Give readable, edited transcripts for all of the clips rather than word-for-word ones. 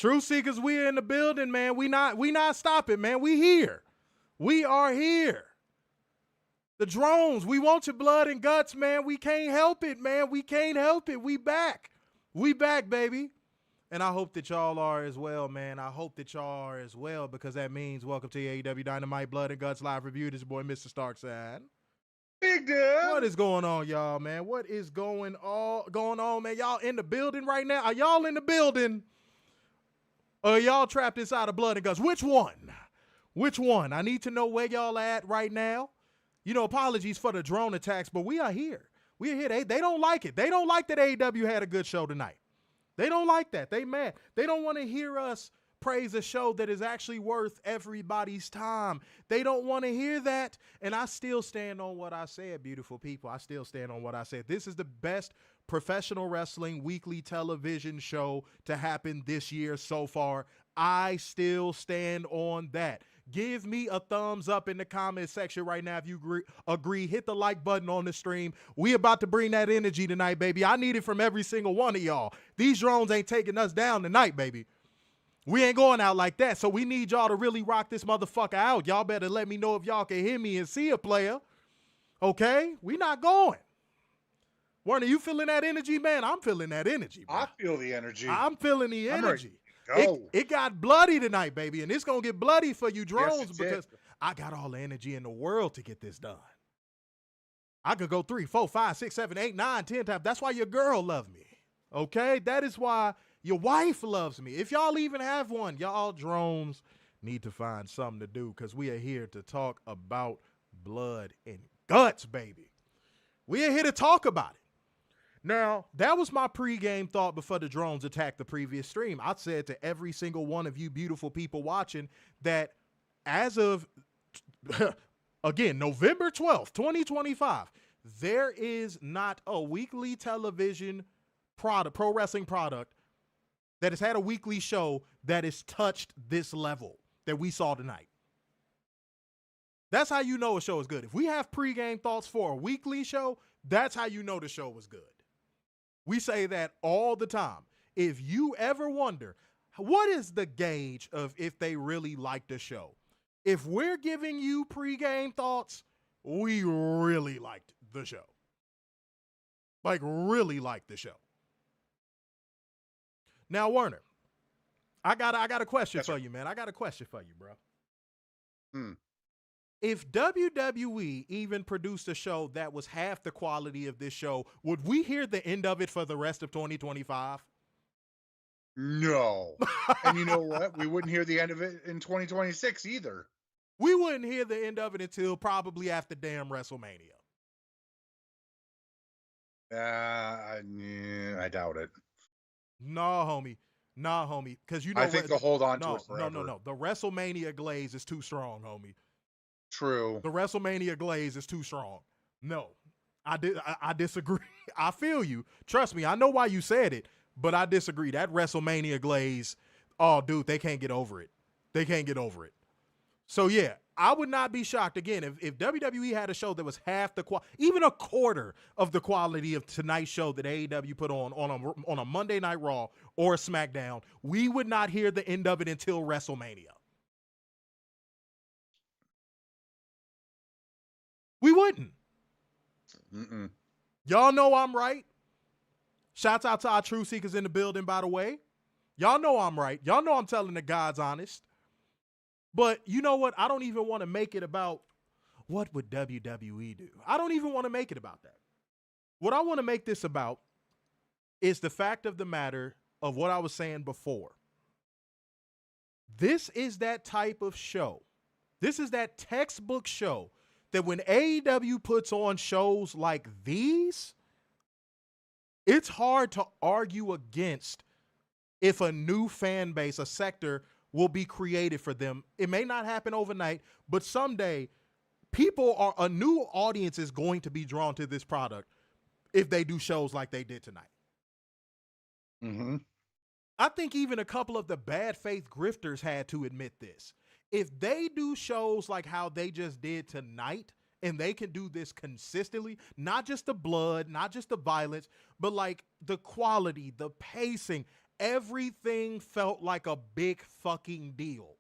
Truth Seekers, we in the building, man. We not stopping, man. We here. We are here. The drones, we want your blood and guts, man. We can't help it, man. We can't help it. We back. We back, baby. And I hope that y'all are as well, man. I hope that y'all are as well, because that means welcome to AEW Dynamite Blood and Guts live review. This is your boy, Mr. Starkside. Big dude. What is going on, y'all, man? What is going on, man? Y'all in the building right now? Are y'all in the building? Or are y'all trapped inside of Blood and Guts? Which one? Which one? I need to know where y'all at right now. You know, apologies for the drone attacks, but we are here. We are here. They don't like it. They don't like that AEW had a good show tonight. They don't like that. They mad. They don't want to hear us praise a show that is actually worth everybody's time. They don't want to hear that. And I still stand on what I said, beautiful people. I still stand on what I said. This is the best professional wrestling weekly television show to happen this year so far. I still stand on that. Give me a thumbs up in the comment section right now if you agree. Hit the like button on the stream. We about to bring that energy tonight, baby. I need it from every single one of y'all. These drones ain't taking us down tonight, baby. We ain't going out like that, so we need y'all to really rock this motherfucker out. Y'all better let me know if y'all can hear me and see a player. Okay? We not going. Warner, you feeling that energy, man? I'm feeling that energy, bro. I feel the energy. I'm feeling the energy. Go. It got bloody tonight, baby, and it's going to get bloody for you drones because I got all the energy in the world to get this done. I could go 3, 4, 5, 6, 7, 8, 9, 10 times. That's why your girl loves me, okay? That is why your wife loves me. If y'all even have one, y'all drones need to find something to do because we are here to talk about blood and guts, baby. We are here to talk about it. Now, that was my pregame thought before the drones attacked the previous stream. I said to every single one of you beautiful people watching that as of, again, November 12th, 2025, there is not a weekly television product, pro wrestling product, that has had a weekly show that has touched this level that we saw tonight. That's how you know a show is good. If we have pregame thoughts for a weekly show, that's how you know the show was good. We say that all the time. If you ever wonder, what is the gauge of if they really like the show? If we're giving you pregame thoughts, we really liked the show. Like, really liked the show. Now, Werner, I got a question for you, man. I got a question for you, bro. If WWE even produced a show that was half the quality of this show, would we hear the end of it for the rest of 2025? No. And you know what? We wouldn't hear the end of it in 2026 either. We wouldn't hear the end of it until probably after damn WrestleMania. I doubt it. Nah, homie. Because you know I think they'll hold on to it forever. No. The WrestleMania glaze is too strong, homie. True. The WrestleMania glaze is too strong. No, I disagree. I feel you. Trust me, I know why you said it, but I disagree. That WrestleMania glaze, oh, dude, they can't get over it. They can't get over it. So, yeah, I would not be shocked, again, if WWE had a show that was half the quality, even a quarter of the quality of tonight's show that AEW put on a Monday Night Raw or a SmackDown, we would not hear the end of it until WrestleMania. We wouldn't. Y'all know I'm right. Shouts out to our Truth Seekers in the building, by the way. Y'all know I'm right. Y'all know I'm telling the gods honest. But you know what? I don't even want to make it about what would WWE do. I don't even want to make it about that. What I want to make this about is the fact of the matter of what I was saying before. This is that type of show. This is that textbook show that when AEW puts on shows like these, it's hard to argue against if a new fan base, a sector, will be created for them. It may not happen overnight, but someday a new audience is going to be drawn to this product if they do shows like they did tonight. I think even a couple of the bad faith grifters had to admit this. If they do shows like how they just did tonight, and they can do this consistently, not just the blood, not just the violence, but like the quality, the pacing, Everything felt like a big fucking deal.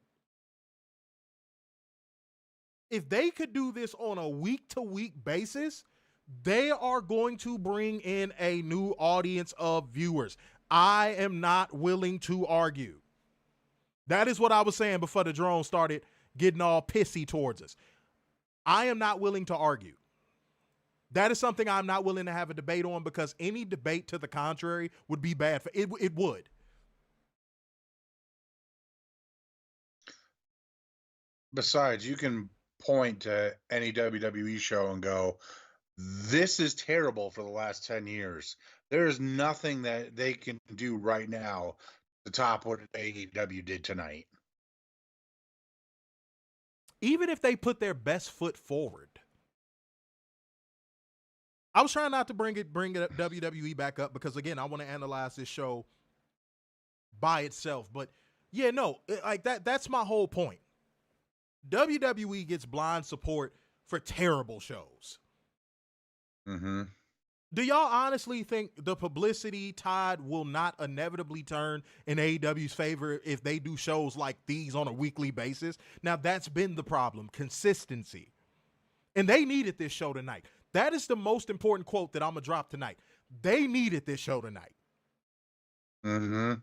If they could do this on a week-to-week basis, they are going to bring in a new audience of viewers. I am not willing to argue. That is what I was saying before the drone started getting all pissy towards us. I am not willing to argue. That is something I'm not willing to have a debate on, because any debate to the contrary would be bad for it. It would. Besides, you can point to any WWE show and go, this is terrible for the last 10 years. There is nothing that they can do right now to top what AEW did tonight. Even if they put their best foot forward. I was trying not to bring WWE back up, because again, I want to analyze this show by itself. But yeah, no, like that's my whole point. WWE gets blind support for terrible shows. Mm-hmm. Do y'all honestly think the publicity tide will not inevitably turn in AEW's favor if they do shows like these on a weekly basis? Now, that's been the problem, consistency. And they needed this show tonight. That is the most important quote that I'm going to drop tonight. They needed this show tonight. Mm-hmm.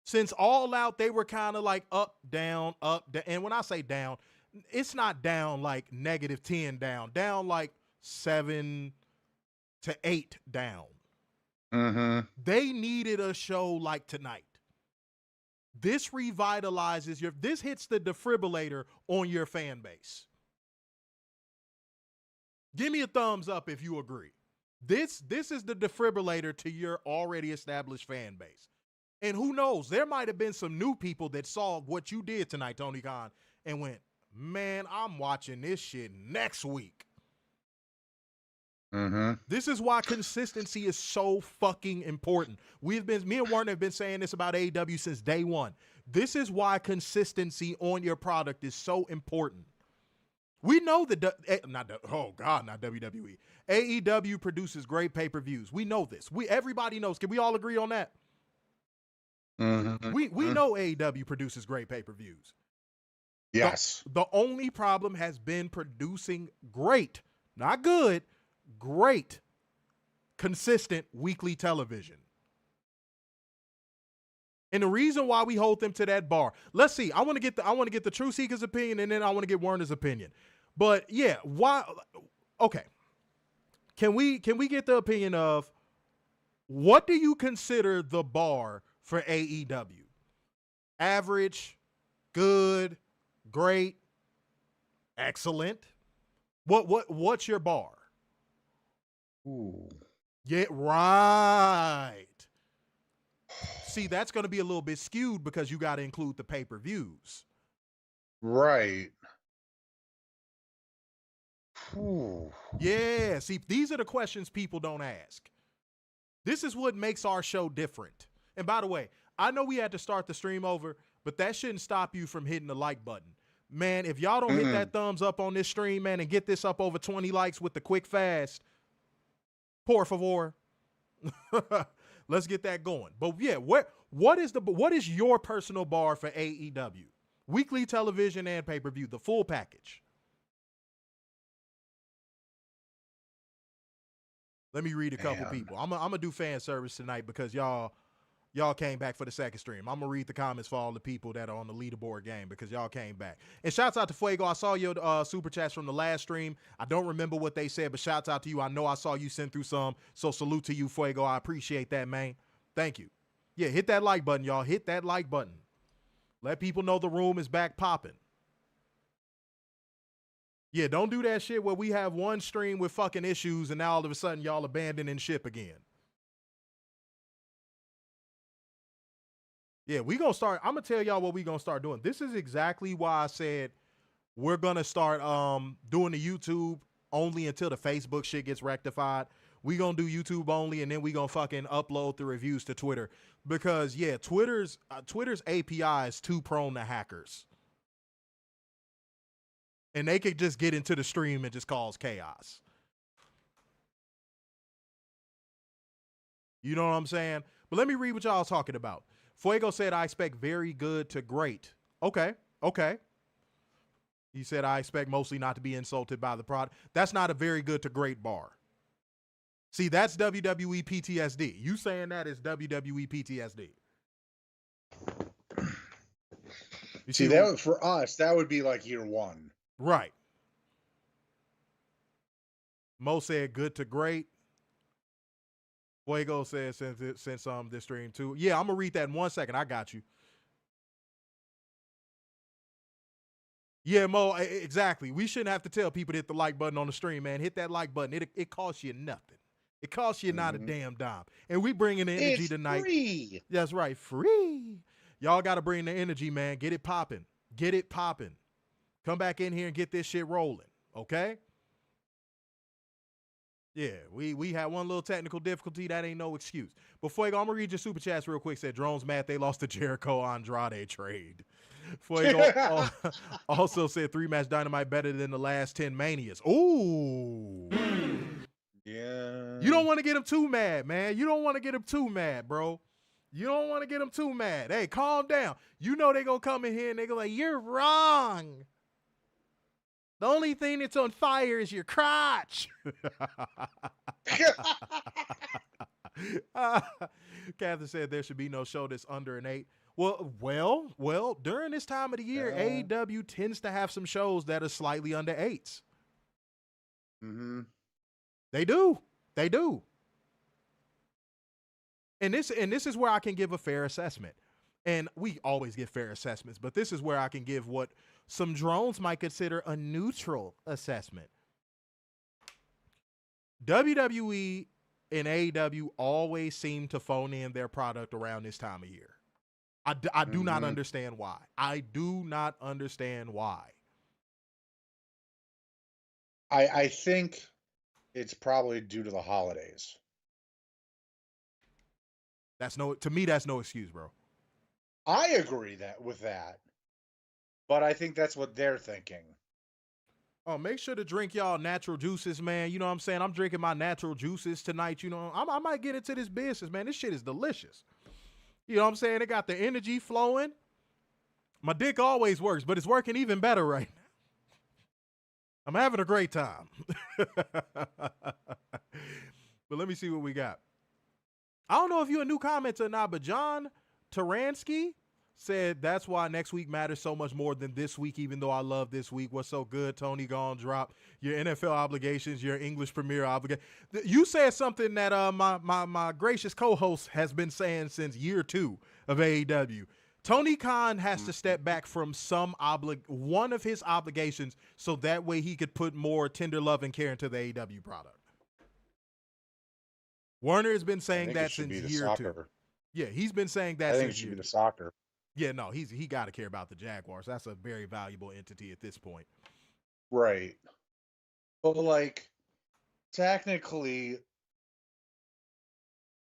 Since All Out, they were kind of like up, down, up, down. And when I say down, it's not down like -10 down. Down like 7 to 8 down. Mm-hmm. They needed a show like tonight. This revitalizes this hits the defibrillator on your fan base. Give me a thumbs up if you agree. This is the defibrillator to your already established fan base. And who knows, there might have been some new people that saw what you did tonight, Tony Khan, and went, man, I'm watching this shit next week. Mm-hmm. This is why consistency is so fucking important. Me and Warren have been saying this about AEW since day one. This is why consistency on your product is so important. We know that, not WWE. AEW produces great pay-per-views. We know this. Everybody knows. Can we all agree on that? Mm-hmm. We know AEW produces great pay-per-views. Yes. The only problem has been producing great, not good, great, consistent weekly television. And the reason why we hold them to that bar, let's see. I want to get the Truth Seeker's opinion, and then I want to get Werner's opinion. But yeah, why? Okay, can we get the opinion of what do you consider the bar for AEW? Average, good, great, excellent. What's your bar? Ooh. Yeah, right. See, that's going to be a little bit skewed because you got to include the pay-per-views. Right. Ooh. Yeah, see, these are the questions people don't ask. This is what makes our show different. And by the way, I know we had to start the stream over, but that shouldn't stop you from hitting the like button. Man, if y'all don't hit that thumbs up on this stream, man, and get this up over 20 likes with the quick fast, por favor. Let's get that going. But yeah, what is your personal bar for AEW? Weekly television and pay-per-view, the full package. Let me read a couple people. I'm gonna do fan service tonight because y'all came back for the second stream. I'm gonna read the comments for all the people that are on the leaderboard game because y'all came back. And shouts out to Fuego. I saw your super chats from the last stream. I don't remember what they said, but shouts out to you. I know I saw you send through some, so salute to you, Fuego. I appreciate that, man. Thank you. Yeah, hit that like button, y'all. Hit that like button. Let people know the room is back popping. Yeah, don't do that shit where we have one stream with fucking issues and now all of a sudden y'all abandoning ship again. Yeah, we gonna start. I'm gonna tell y'all what we gonna start doing. This is exactly why I said we're gonna start doing the YouTube only until the Facebook shit gets rectified. We gonna do YouTube only, and then we gonna fucking upload the reviews to Twitter because yeah, Twitter's API is too prone to hackers, and they could just get into the stream and just cause chaos. You know what I'm saying? But let me read what y'all talking about. Fuego said, I expect very good to great. Okay. He said, I expect mostly not to be insulted by the product. That's not a very good to great bar. See, that's WWE PTSD. You saying that is WWE PTSD. See, that for us, that would be like year one. Right. Mo said good to great. Fuego said since this stream too. Yeah, I'm gonna read that in 1 second. I got you. Yeah, Mo, exactly. We shouldn't have to tell people to hit the like button on the stream, man. Hit that like button. It costs you nothing. It costs you not a damn dime. And we bringing the energy tonight. Free. That's right, free. Y'all got to bring the energy, man. Get it popping. Get it popping. Come back in here and get this shit rolling, okay? Yeah, we had one little technical difficulty. That ain't no excuse. Before I'm going to read your super chats real quick. Said, Drone's mad they lost the Jericho Andrade trade. Fuego also said 3-match Dynamite better than the last 10 Manias. Ooh. Yeah. You don't want to get him too mad, man. You don't want to get him too mad, bro. You don't want to get him too mad. Hey, calm down. You know they're going to come in here and they're going to like, you're wrong. The only thing that's on fire is your crotch. Catherine said there should be no show that's under an 8. Well, during this time of the year, AEW tends to have some shows that are slightly under 8s. Mm-hmm. They do. And this is where I can give a fair assessment. And we always give fair assessments, but this is where I can give what some drones might consider a neutral assessment. WWE and AEW always seem to phone in their product around this time of year. I do not understand why. I do not understand why. I think it's probably due to the holidays. To me, that's no excuse, bro. I agree with that. But I think that's what they're thinking. Oh, make sure to drink y'all natural juices, man. You know what I'm saying? I'm drinking my natural juices tonight. You know, I might get into this business, man. This shit is delicious. You know what I'm saying? It got the energy flowing. My dick always works, but it's working even better right now. I'm having a great time. But let me see what we got. I don't know if you're a new commenter or not, but John Taransky said that's why next week matters so much more than this week, even though I love this week. What's so good? Tony gonna drop your NFL obligations, your English Premier obligation. You said something that my gracious co-host has been saying since year 2 of AEW. Tony Khan has to step back from one of his obligations so that way he could put more tender love and care into the AEW product. Warner has been saying that since year 2. Yeah, he's been saying that. I think it should be the soccer. Yeah, no, he got to care about the Jaguars. That's a very valuable entity at this point. Right. But like, technically,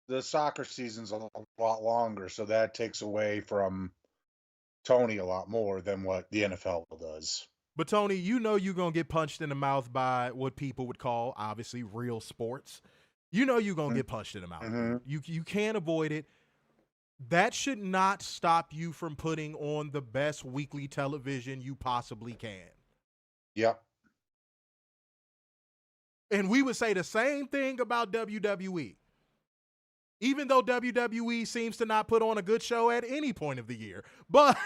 the soccer season's a lot longer, so that takes away from Tony a lot more than what the NFL does. But Tony, you know you're going to get punched in the mouth by what people would call, obviously, real sports. You know you're going to get punched in the mouth. Mm-hmm. You can't avoid it. That should not stop you from putting on the best weekly television you possibly can. Yep. And we would say the same thing about WWE. Even though WWE seems to not put on a good show at any point of the year. But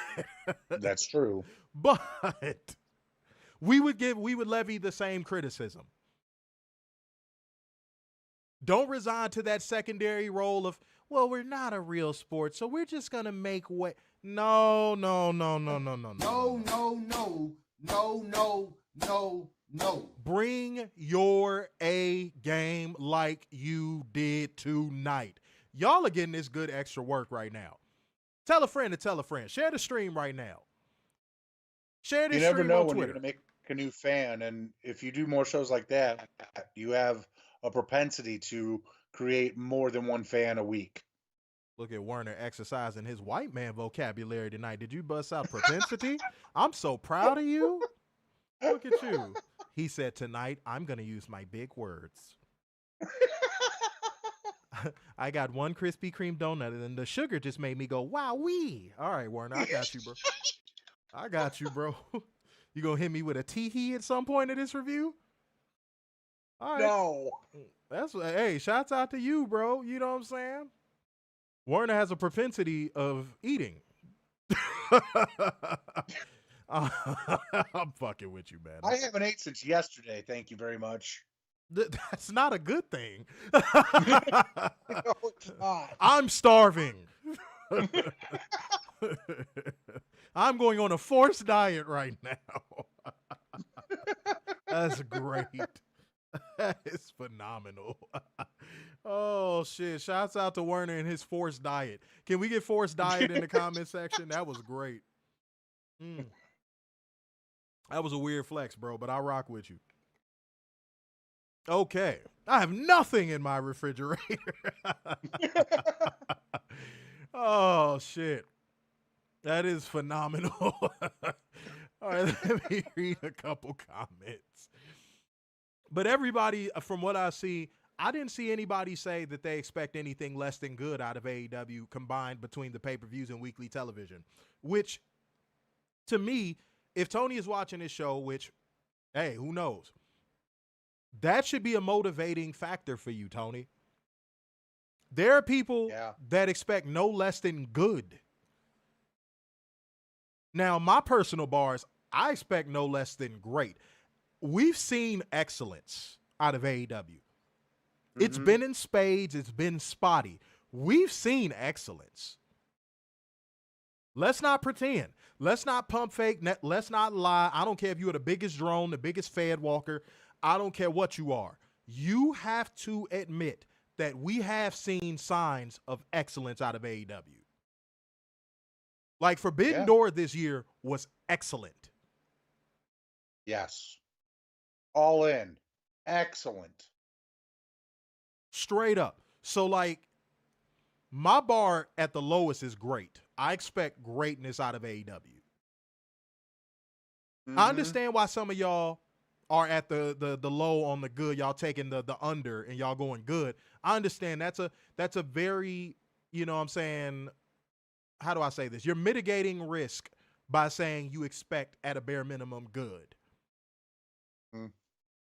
that's true. But we would levy the same criticism. Don't resign to that secondary role of, well, we're not a real sport, so we're just going to make way. No. Bring your A game like you did tonight. Y'all are getting this good extra work right now. Tell a friend to tell a friend. Share the stream right now. Share this stream on Twitter. You never know when you're going to make a new fan, and if you do more shows like that, you have a propensity to create more than one fan a week. Look at Werner exercising his white man vocabulary tonight. Did you bust out propensity? I'm so proud of you. Look at you. He said, tonight, I'm going to use my big words. I got one Krispy Kreme donut, and then the sugar just made me go, wow-wee. All right, Warner, I got you, bro. I got you, bro. You gonna hit me with a tee-hee at some point of this review? All right. No. Hey, shouts out to you, bro. You know what I'm saying? Warner has a propensity of eating. I'm fucking with you, man. I haven't ate since yesterday. Thank you very much. That's not a good thing. No, it's not. I'm starving. I'm going on a forced diet right now. That's great. That is phenomenal. Oh, shit. Shouts out to Werner and his forced diet. Can we get forced diet in the comment section? That was great. That was a weird flex, bro, but I rock with you. Okay. I have nothing in my refrigerator. Oh, shit. That is phenomenal. All right, let me read a couple comments. But everybody, from what I see, I didn't see anybody say that they expect anything less than good out of AEW combined between the pay-per-views and weekly television, which, to me, if Toni is watching this show, which, hey, who knows? That should be a motivating factor for you, Toni. There are people that expect no less than good. Now, my personal bars, I expect no less than great. We've seen excellence out of AEW. It's been in spades. It's been spotty. We've seen excellence. Let's not pretend. Let's not pump fake. Let's not lie. I don't care if you're the biggest drone, the biggest fed walker. I don't care what you are. You have to admit that we have seen signs of excellence out of AEW. Like Forbidden Door this year was excellent. Yes. All in. Excellent. Straight up. So, like, my bar at the lowest is great. I expect greatness out of AEW. I understand why some of y'all are at the low on the good. Y'all taking the under and y'all going good. I understand that's a very, you know what I'm saying, how do I say this? You're mitigating risk by saying you expect at a bare minimum good.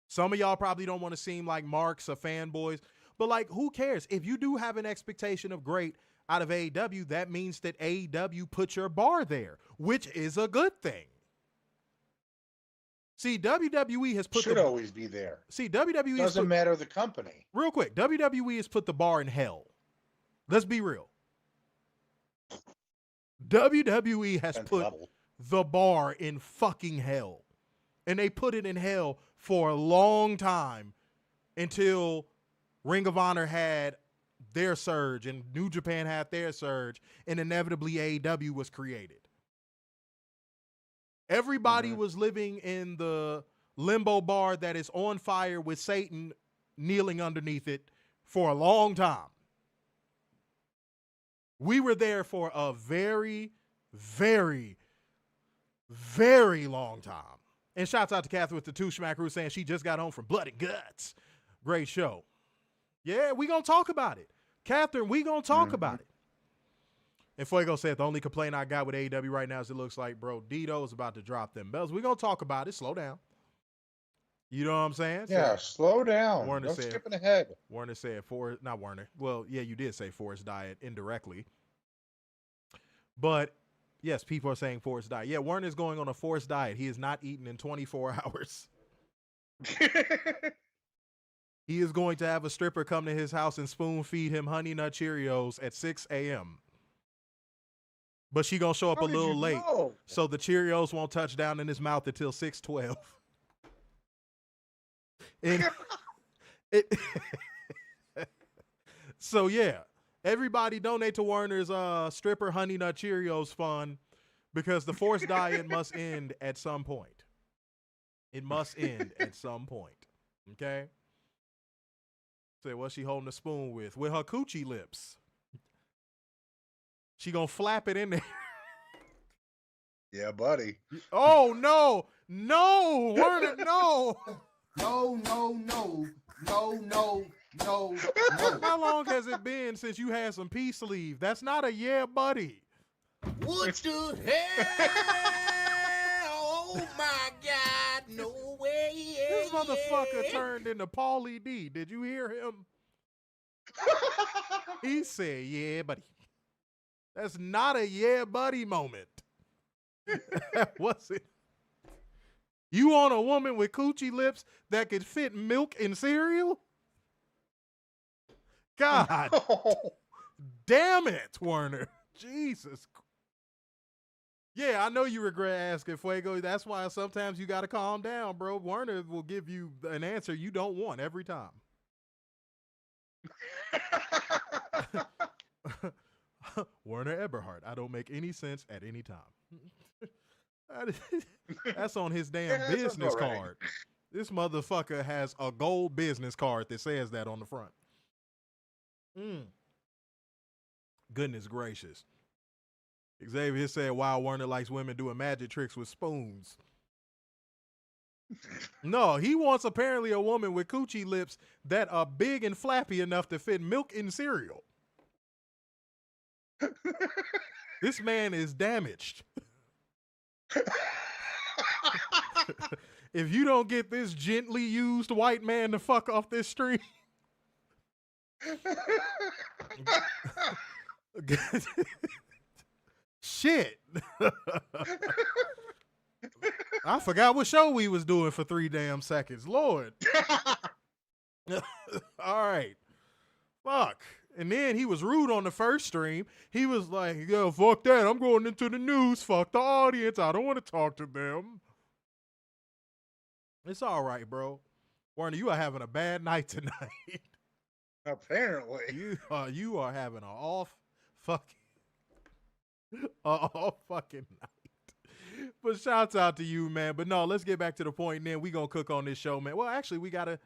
Some of y'all probably don't want to seem like marks or fanboys, but like, who cares? If you do have an expectation of great out of AEW, that means that AEW put your bar there, which is a good thing. See, WWE has put should always be there. See, WWE doesn't matter the company. Real quick, WWE has put the bar in hell. Let's be real. WWE has put the bar in fucking hell. And they put it in hell for a long time until Ring of Honor had their surge and New Japan had their surge, and inevitably AEW was created. Everybody was living in the limbo bar that is on fire with Satan kneeling underneath it for a long time. We were there for a very, very, very long time. And shouts out to Catherine with the two schmack who's saying she just got home from Blood and Guts. Great show. Yeah, we gonna talk about it. Catherine, we gonna talk about it. And Fuego said the only complaint I got with AEW right now is it looks like, bro, Dito is about to drop them bells. We gonna talk about it. Slow down. You know what I'm saying? Yeah, slow down. Warner Don't said, skipping ahead. Warner said not Warner. Well, yeah, you did say forced diet indirectly. But yes, people are saying forced diet. Yeah, Warner's going on a forced diet. He is not eating in 24 hours. He is going to have a stripper come to his house and spoon feed him Honey Nut Cheerios at 6 a.m. But she gonna show up a little late, so the Cheerios won't touch down in his mouth until 6:12. So yeah, everybody donate to Warner's stripper Honey Nut Cheerios fund because the forced diet must end at some point. It must end at some point. Okay. Say, what's she holding a spoon with? With her coochie lips. She gonna flap it in there. Yeah, buddy. Oh, no. No, Werner, no. No, no, no. No, no, No. How long has it been since you had some peace leave? That's not a yeah, buddy. What the hell? Oh my God! No way! This motherfucker turned into Paulie D. Did you hear him? He said, "Yeah, buddy." That's not a yeah, buddy moment. That wasn't. You want a woman with coochie lips that could fit milk in cereal? God damn it, Werner. Jesus. Yeah, I know you regret asking, Fuego. That's why sometimes you got to calm down, bro. Werner will give you an answer you don't want every time. Werner Eberhardt. I don't make any sense at any time. That's on his damn business card. This motherfucker has a gold business card that says that on the front. Goodness gracious. Xavier said, wow, Werner likes women doing magic tricks with spoons. No, he wants apparently a woman with coochie lips that are big and flappy enough to fit milk in cereal. This man is damaged. If you don't get this gently used white man to fuck off this stream. Shit. I forgot what show we was doing for 3 damn seconds. Lord. All right. Fuck. And then he was rude on the first stream. He was like, yo, fuck that. I'm going into the news. Fuck the audience. I don't want to talk to them. It's all right, bro. Warner, you are having a bad night tonight. Apparently. You are having an off fucking night. But shouts out to you, man. But no, let's get back to the point, and then we gonna cook on this show, man. Well, actually, we got a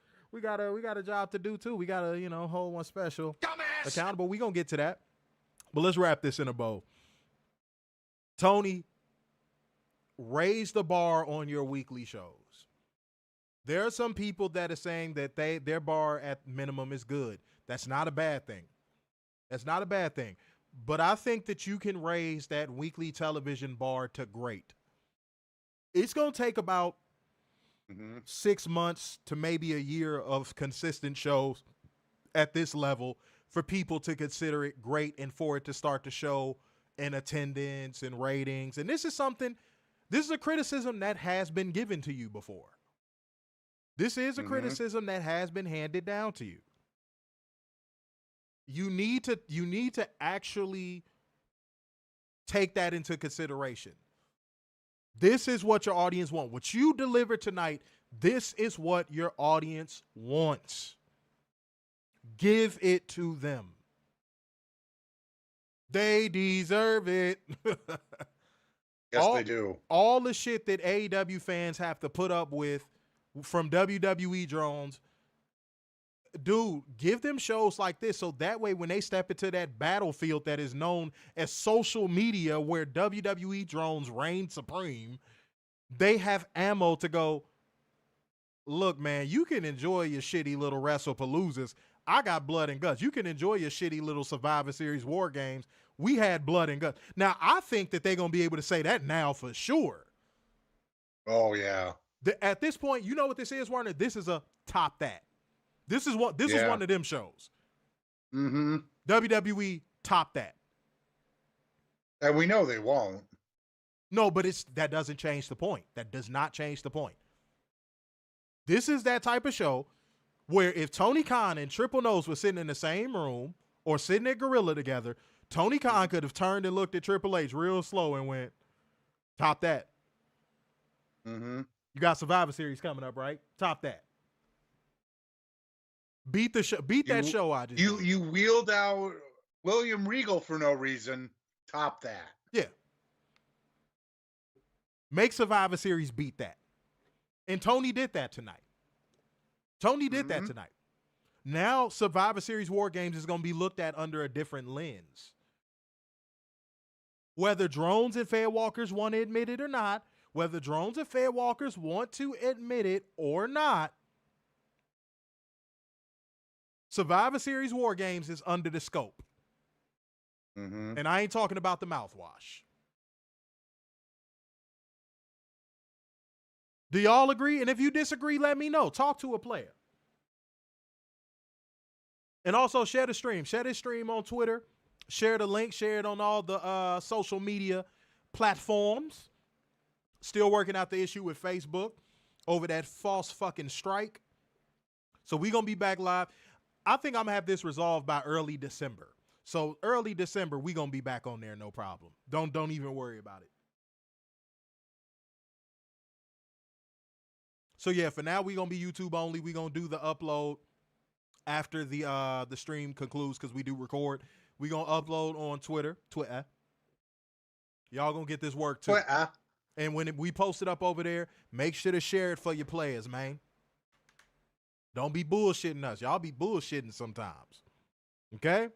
job to do too. We gotta, hold one special accountable. We gonna get to that. But let's wrap this in a bow. Toni, raise the bar on your weekly shows. There are some people that are saying that their bar at minimum is good. That's not a bad thing. That's not a bad thing. But I think that you can raise that weekly television bar to great. It's going to take about 6 months to maybe a year of consistent shows at this level for people to consider it great and for it to start to show in attendance and ratings. And this is a criticism that has been given to you before. This is a criticism that has been handed down to you. You need to actually take that into consideration. This is what your audience wants. What you deliver tonight, this is what your audience wants. Give it to them. They deserve it. Yes, they do. All the shit that AEW fans have to put up with from WWE drones, dude, give them shows like this so that way when they step into that battlefield that is known as social media where WWE drones reign supreme, they have ammo to go, look, man, you can enjoy your shitty little WrestlePaloozas. I got blood and guts. You can enjoy your shitty little Survivor Series war games. We had blood and guts. Now, I think that they're going to be able to say that now for sure. Oh, yeah. At this point, you know what this is, Warner? This is a top that. This is one of them shows. WWE top that. And we know they won't. No, but that doesn't change the point. That does not change the point. This is that type of show where if Tony Khan and Triple Nose were sitting in the same room or sitting at Gorilla together, Tony Khan could have turned and looked at Triple H real slow and went, top that. You got Survivor Series coming up, right? Top that. Beat the show. Beat that show I just did. You wheeled out William Regal for no reason. Top that. Yeah. Make Survivor Series beat that. And Tony did that tonight. Now Survivor Series War Games is going to be looked at under a different lens. Whether drones and Fairwalkers want to admit it or not, whether drones and Fairwalkers want to admit it or not, Survivor Series War Games is under the scope. Mm-hmm. And I ain't talking about the mouthwash. Do y'all agree? And if you disagree, let me know. Talk to a player. And also share the stream. Share this stream on Twitter. Share the link. Share it on all the social media platforms. Still working out the issue with Facebook over that false fucking strike. So we're going to be back live. I think I'm going to have this resolved by early December. So early December, we're going to be back on there, no problem. Don't even worry about it. So yeah, for now, we're going to be YouTube only. We're going to do the upload after the stream concludes because we do record. We're going to upload on Twitter. Y'all going to get this work too. And when we post it up over there, make sure to share it for your players, man. Don't be bullshitting us. Y'all be bullshitting sometimes. Okay?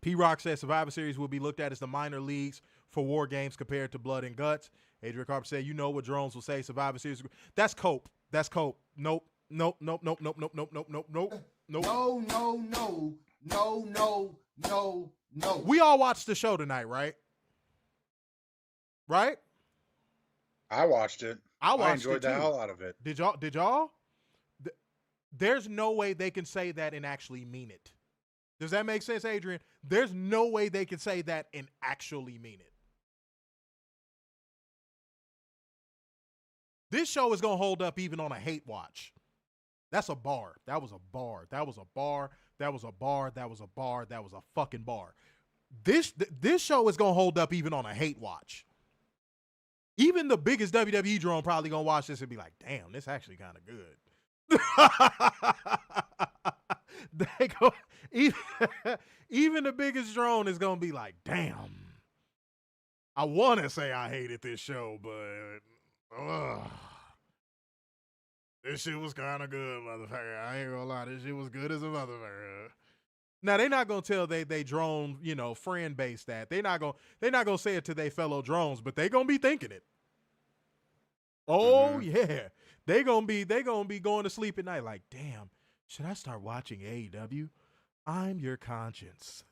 P-Rock says Survivor Series will be looked at as the minor leagues for War Games compared to Blood and Guts. Adrian Carper said, you know what drones will say, Survivor Series. That's cope. That's cope. Nope. Nope. Nope. Nope. Nope. Nope. Nope. Nope. Nope. Nope. No, no, no. No, no, no, no. We all watched the show tonight, right? Right? I watched it. I enjoyed the too. hell out of it. Did y'all? There's no way they can say that and actually mean it. Does that make sense, Adrian? There's no way they can say that and actually mean it. This show is going to hold up even on a hate watch. That's a bar. That was a bar. That was a bar. That was a bar. That was a bar. That was a fucking bar. This show is going to hold up even on a hate watch. Even the biggest WWE drone probably going to watch this and be like, damn, this actually kind of good. They go, even the biggest drone is going to be like, damn. I want to say I hated this show, but this shit was kind of good, motherfucker. I ain't gonna lie, this shit was good as a motherfucker. Now they're not gonna tell they drone, friend base that. They're not gonna say it to their fellow drones, but they gonna be thinking it. Oh yeah, they gonna be going to sleep at night like, damn, should I start watching AEW? I'm your conscience.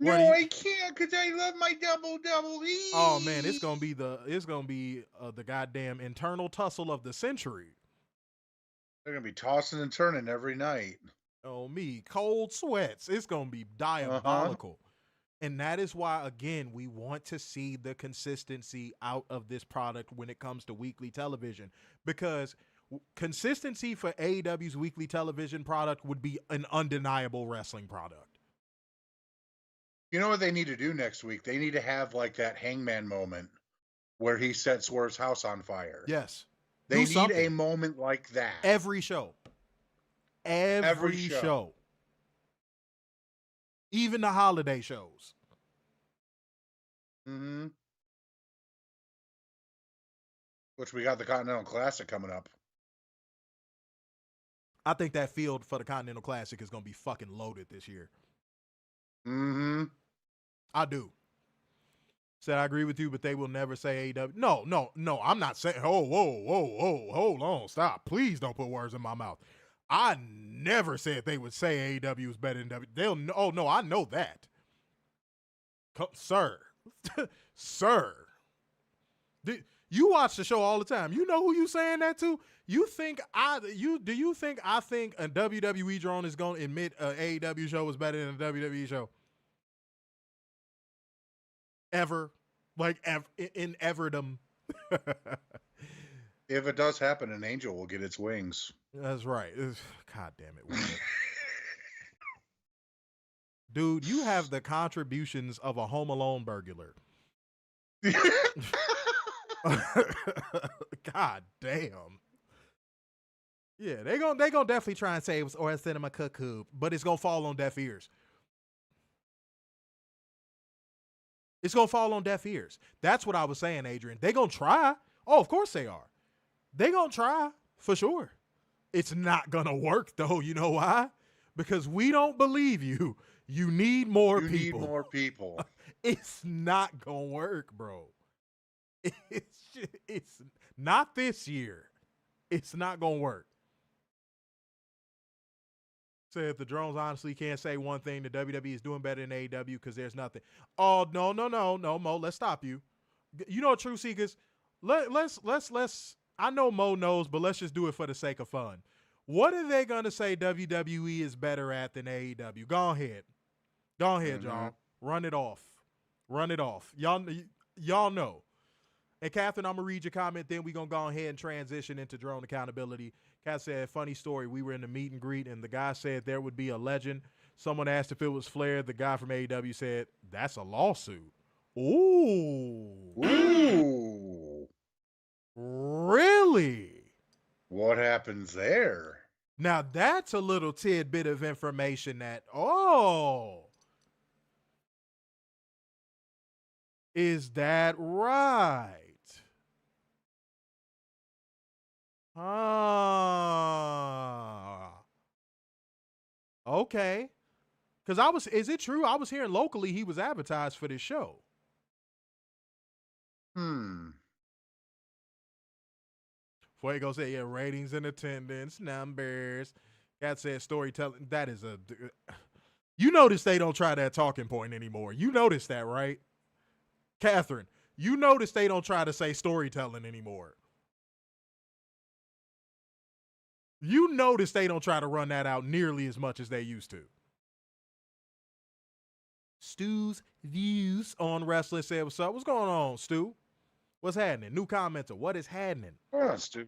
No, I can't because I love my WWE. Oh man, it's gonna be the goddamn internal tussle of the century. They're gonna be tossing and turning every night. Oh me, cold sweats. It's gonna be diabolical. And that is why, again, we want to see the consistency out of this product when it comes to weekly television. Because consistency for AEW's weekly television product would be an undeniable wrestling product. You know what they need to do next week? They need to have like that Hangman moment where he set Swerve's house on fire. Yes. They need a moment like that. Every show. Every show. Even the holiday shows. Mm-hmm. Which we got the Continental Classic coming up. I think that field for the Continental Classic is going to be fucking loaded this year. Mm-hmm. I do. Said I agree with you, but they will never say AEW. No. I'm not saying. Whoa, hold on, stop. Please don't put words in my mouth. I never said they would say AEW is better than WWE. Oh no, I know that, sir. Sir, you watch the show all the time. You know who you saying that to? Do you think I think a WWE drone is going to admit an AEW show is better than a WWE show? Ever, in everdom. If it does happen, an angel will get its wings. That's right. God damn it. Dude, you have the contributions of a Home Alone burglar. God damn. Yeah, they gonna definitely try and say it was or a cinema cuckoo, but it's gonna fall on deaf ears. It's gonna fall on deaf ears. That's what I was saying, Adrian. They gonna try. Oh, of course they are. They gonna try for sure. It's not gonna work though. You know why? Because we don't believe you. You need more people. You need more people. It's not gonna work, bro. It's not this year. It's not going to work. Said the drones honestly can't say one thing. The WWE is doing better than AEW because there's nothing. Oh, no, Mo. Let's stop you. You know, True Seekers, let's. I know Mo knows, but let's just do it for the sake of fun. What are they going to say WWE is better at than AEW? Go ahead, y'all. Run it off. Y'all know. And Catherine, I'm going to read your comment, then we're going to go ahead and transition into drone accountability. Kat said, funny story, we were in the meet and greet, and the guy said there would be a legend. Someone asked if it was Flair. The guy from AEW said, that's a lawsuit. Ooh. Really? What happens there? Now, that's a little tidbit of information that, is that right? Okay. Because is it true? I was hearing locally he was advertised for this show. Fuego said, yeah, ratings and attendance, numbers. Cat said storytelling. That is you notice they don't try that talking point anymore. You notice that, right? Catherine, you notice they don't try to say storytelling anymore. You notice they don't try to run that out nearly as much as they used to. Stu's views on wrestling said, what's up? What's going on, Stu? What's happening? New commenter. What is happening? Stu.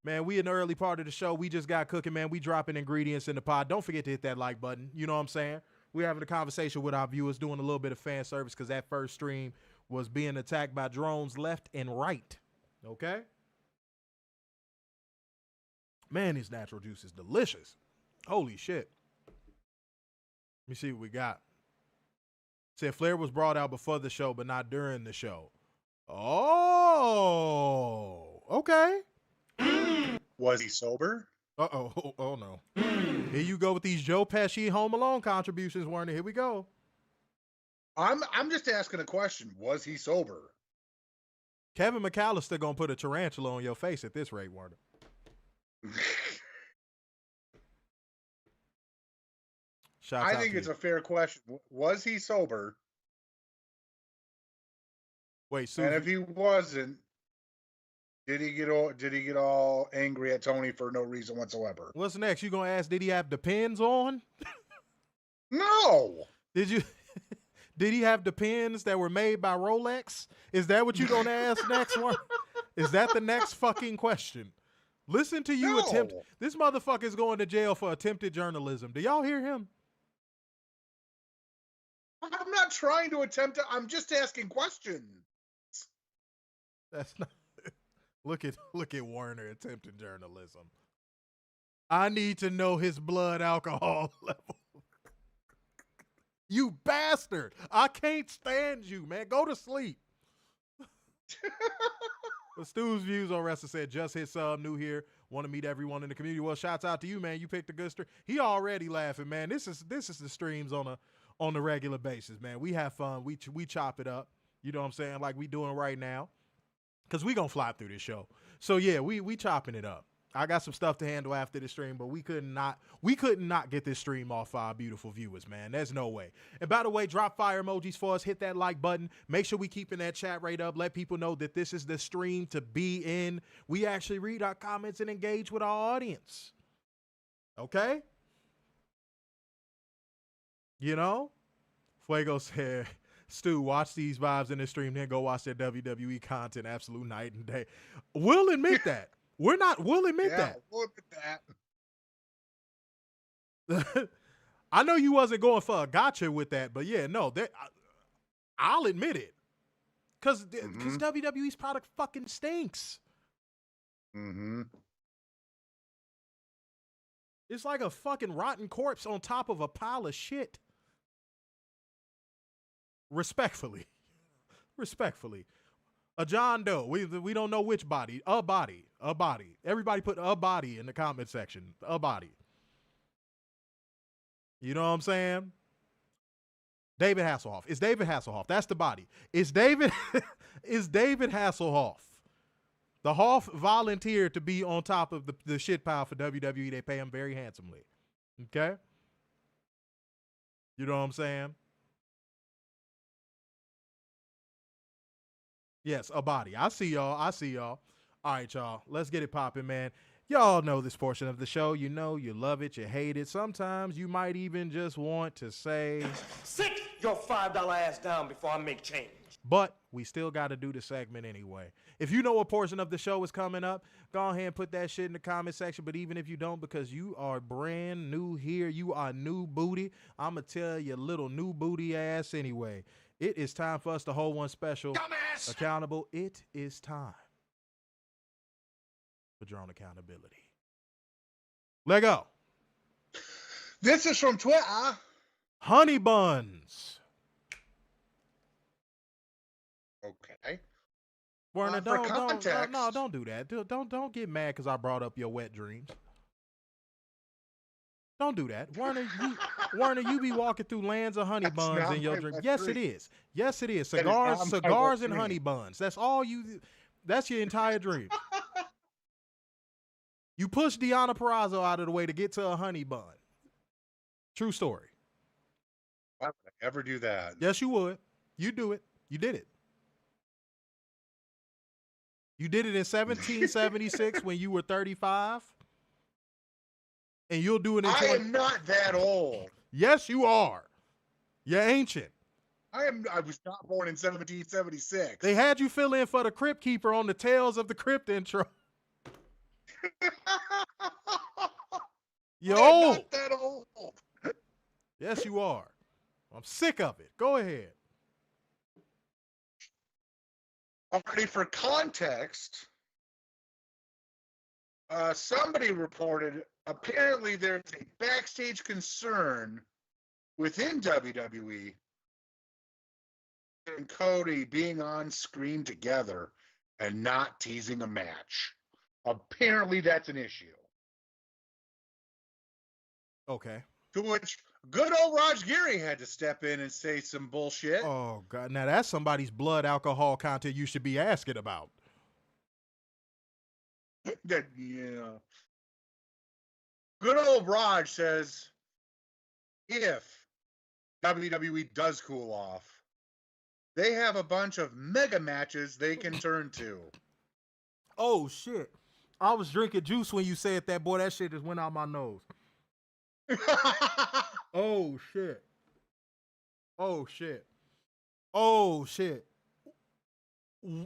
Man, we in the early part of the show. We just got cooking, man. We dropping ingredients in the pot. Don't forget to hit that like button. You know what I'm saying? We're having a conversation with our viewers, doing a little bit of fan service because that first stream was being attacked by drones left and right. Okay? Man, this natural juice is delicious. Holy shit. Let me see what we got. Said Flair was brought out before the show, but not during the show. Oh, okay. Was he sober? Uh-oh. Oh, no. Here you go with these Joe Pesci Home Alone contributions, Warner. Here we go. I'm just asking a question. Was he sober? Kevin McAllister gonna put a tarantula on your face at this rate, Warner. I think it's a fair question. Was he sober? Wait, Susan. And if he wasn't, did he get all angry at Toni for no reason whatsoever? What's next? You gonna ask, did he have the pins on? No. Did he have the pins that were made by Rolex? Is that what you gonna ask next one? Is that the next fucking question? Listen to you attempt. This motherfucker's going to jail for attempted journalism. Do y'all hear him? I'm not trying to attempt it. I'm just asking questions. That's not. Look at Warner attempting journalism. I need to know his blood alcohol level. You bastard. I can't stand you, man. Go to sleep. But Stu's views on wrestling said, just hit sub, new here. Want to meet everyone in the community. Well, shouts out to you, man. You picked a good stream. He already laughing, man. This is the streams on a regular basis, man. We have fun. We chop it up. You know what I'm saying? Like we doing right now. Because we going to fly through this show. So, yeah, we chopping it up. I got some stuff to handle after the stream, but we couldn't not get this stream off our beautiful viewers, man. There's no way. And by the way, drop fire emojis for us. Hit that like button. Make sure we keeping that chat rate up. Let people know that this is the stream to be in. We actually read our comments and engage with our audience. Okay? You know? Fuego said, Stu, watch these vibes in the stream, then go watch their WWE content. Absolute night and day. We'll admit that. We'll admit that. We'll admit that. I know you wasn't going for a gotcha with that, but yeah, no, I'll admit it. Because WWE's product fucking stinks. Mm-hmm. It's like a fucking rotten corpse on top of a pile of shit. Respectfully. A John Doe. We don't know which body. A body. Everybody put a body in the comment section. A body. You know what I'm saying? David Hasselhoff. It's David Hasselhoff. That's the body. It's David Hasselhoff. The Hoff volunteered to be on top of the shit pile for WWE. They pay him very handsomely. Okay? You know what I'm saying? Yes, a body. I see y'all. All right, y'all. Let's get it popping, man. Y'all know this portion of the show. You know, you love it, you hate it. Sometimes you might even just want to say, sit your $5 ass down before I make change. But we still got to do the segment anyway. If you know what portion of the show is coming up, go ahead and put that shit in the comment section. But even if you don't, because you are brand new here, you are new booty, I'm going to tell you little new booty ass anyway. It is time for us to hold one special Dumbass. accountable. It is time for drone accountability. Let go. This is from Twitter. Honey buns. Okay. Werner, For context. don't do that. Don't get mad because I brought up your wet dreams. Don't do that. Werner, you be walking through lands of honey buns in your dream. Yes, it is. Yes, it is. Cigars and honey buns. That's all you. That's your entire dream. You push Deonna Purrazzo out of the way to get to a honey bun. True story. Why would I ever do that? Yes, you would. You do it. You did it. You did it in 1776 when you were 35. And you'll do it in I am not that old. Yes, you are. You're ancient. I was not born in 1776. They had you fill in for the Crypt Keeper on the Tales of the Crypt intro. You're old. Not that old. Yes, you are. I'm sick of it. Go ahead. Already for context, somebody reported apparently there's a backstage concern within WWE and Cody being on screen together and not teasing a match. Apparently that's an issue. Okay. To which good old Raj Giri had to step in and say some bullshit. Oh, God. Now, that's somebody's blood alcohol content you should be asking about. Yeah. Good old Raj says, if WWE does cool off, they have a bunch of mega matches they can turn to. Oh, shit. I was drinking juice when you said that. Boy, that shit just went out my nose. Oh, shit. Oh, shit. Oh, shit.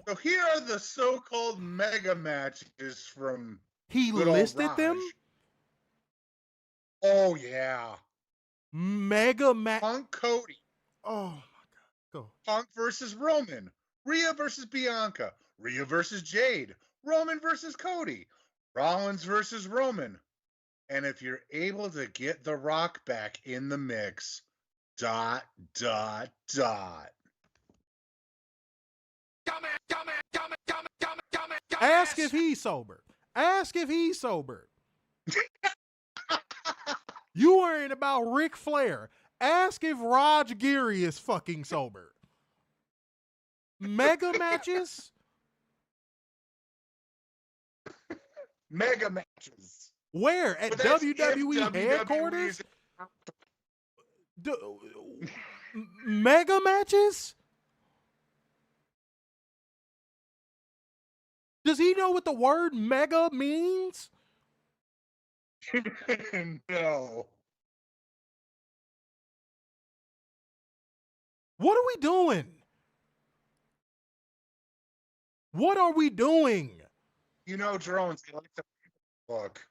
So here are the so-called mega matches from He good old listed Raj. them? Oh, yeah. Mega match. Punk Cody. Oh, my God. Go. Punk versus Roman. Rhea versus Bianca. Rhea versus Jade. Roman versus Cody. Rollins versus Roman. And if you're able to get The Rock back in the mix, ... Ask if he's sober. Ask if he's sober. You worrying about Ric Flair. Ask if Raj Giri is fucking sober. Mega matches? Mega matches. Where? At WWE headquarters? Mega matches? Does he know what the word mega means? No. What are we doing? What are we doing? You know, Drones, they like to look.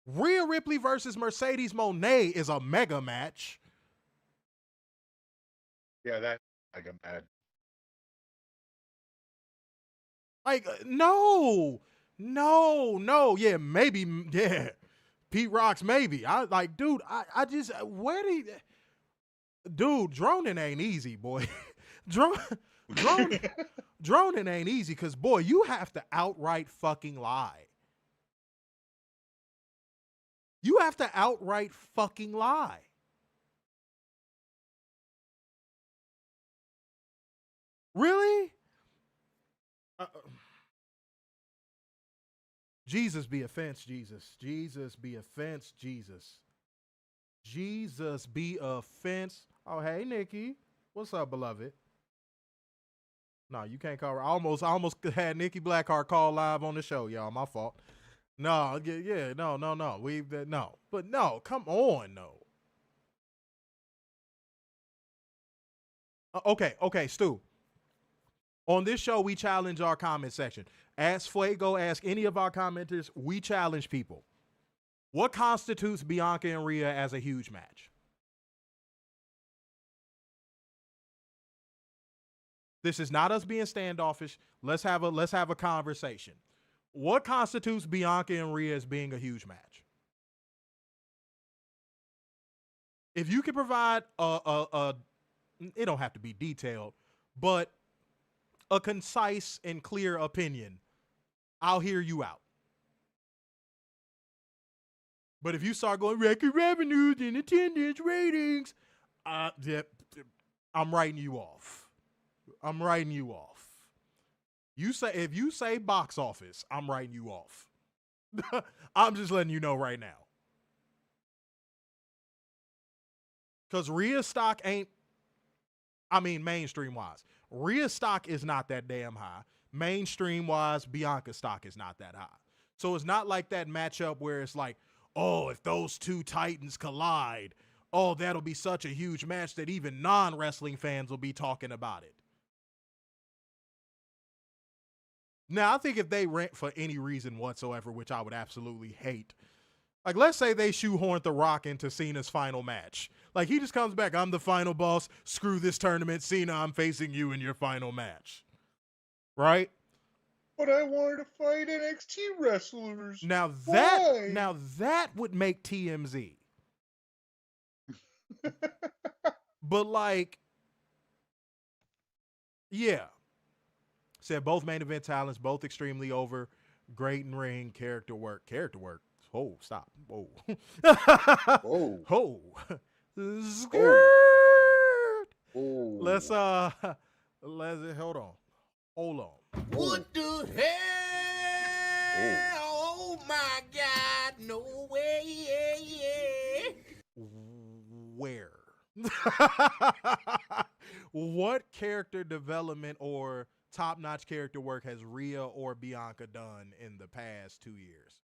Rhea Ripley versus Mercedes Moné is a mega match. Yeah, that's mega mad. Like, no. Yeah, maybe. Yeah. Pete Rock's maybe. I like, dude, I just, where do you, dude, droning ain't easy, boy. Droning ain't easy because, boy, you have to outright fucking lie. You have to outright fucking lie. Really? Jesus be offense, Jesus. Jesus be offense, Jesus. Jesus be offense. Oh, hey, Nikki. What's up, beloved? No, you can't call her. I almost had Nikki Blackheart call live on the show, y'all. My fault. No, yeah, no. No. But no, come on, no. Okay, Stu. On this show, we challenge our comment section. Ask Fuego, ask any of our commenters. We challenge people. What constitutes Bianca and Rhea as a huge match? This is not us being standoffish. Let's have a conversation. What constitutes Bianca and Rhea as being a huge match? If you can provide it don't have to be detailed, but a concise and clear opinion, I'll hear you out. But if you start going record revenues and attendance ratings, I'm writing you off. If you say box office, I'm writing you off. I'm just letting you know right now. Because Rhea's stock mainstream wise, Rhea's stock is not that damn high. Mainstream wise, Bianca's stock is not that high. So it's not like that matchup where it's like, oh, if those two titans collide, oh, that'll be such a huge match that even non-wrestling fans will be talking about it. Now, I think if they rent for any reason whatsoever, which I would absolutely hate, like, let's say they shoehorned The Rock into Cena's final match. Like, he just comes back, I'm the final boss, screw this tournament, Cena, I'm facing you in your final match. Right? But I wanted to fight NXT wrestlers. Now Why? that would make TMZ. But like, yeah. Said both main event talents, both extremely over, great in ring, character work. Oh, stop. Whoa. Whoa. Oh. Skirt. Oh. Let's hold on. What the hell? Oh my God, no way. Where? What character development or top-notch character work has Rhea or Bianca done in the past 2 years?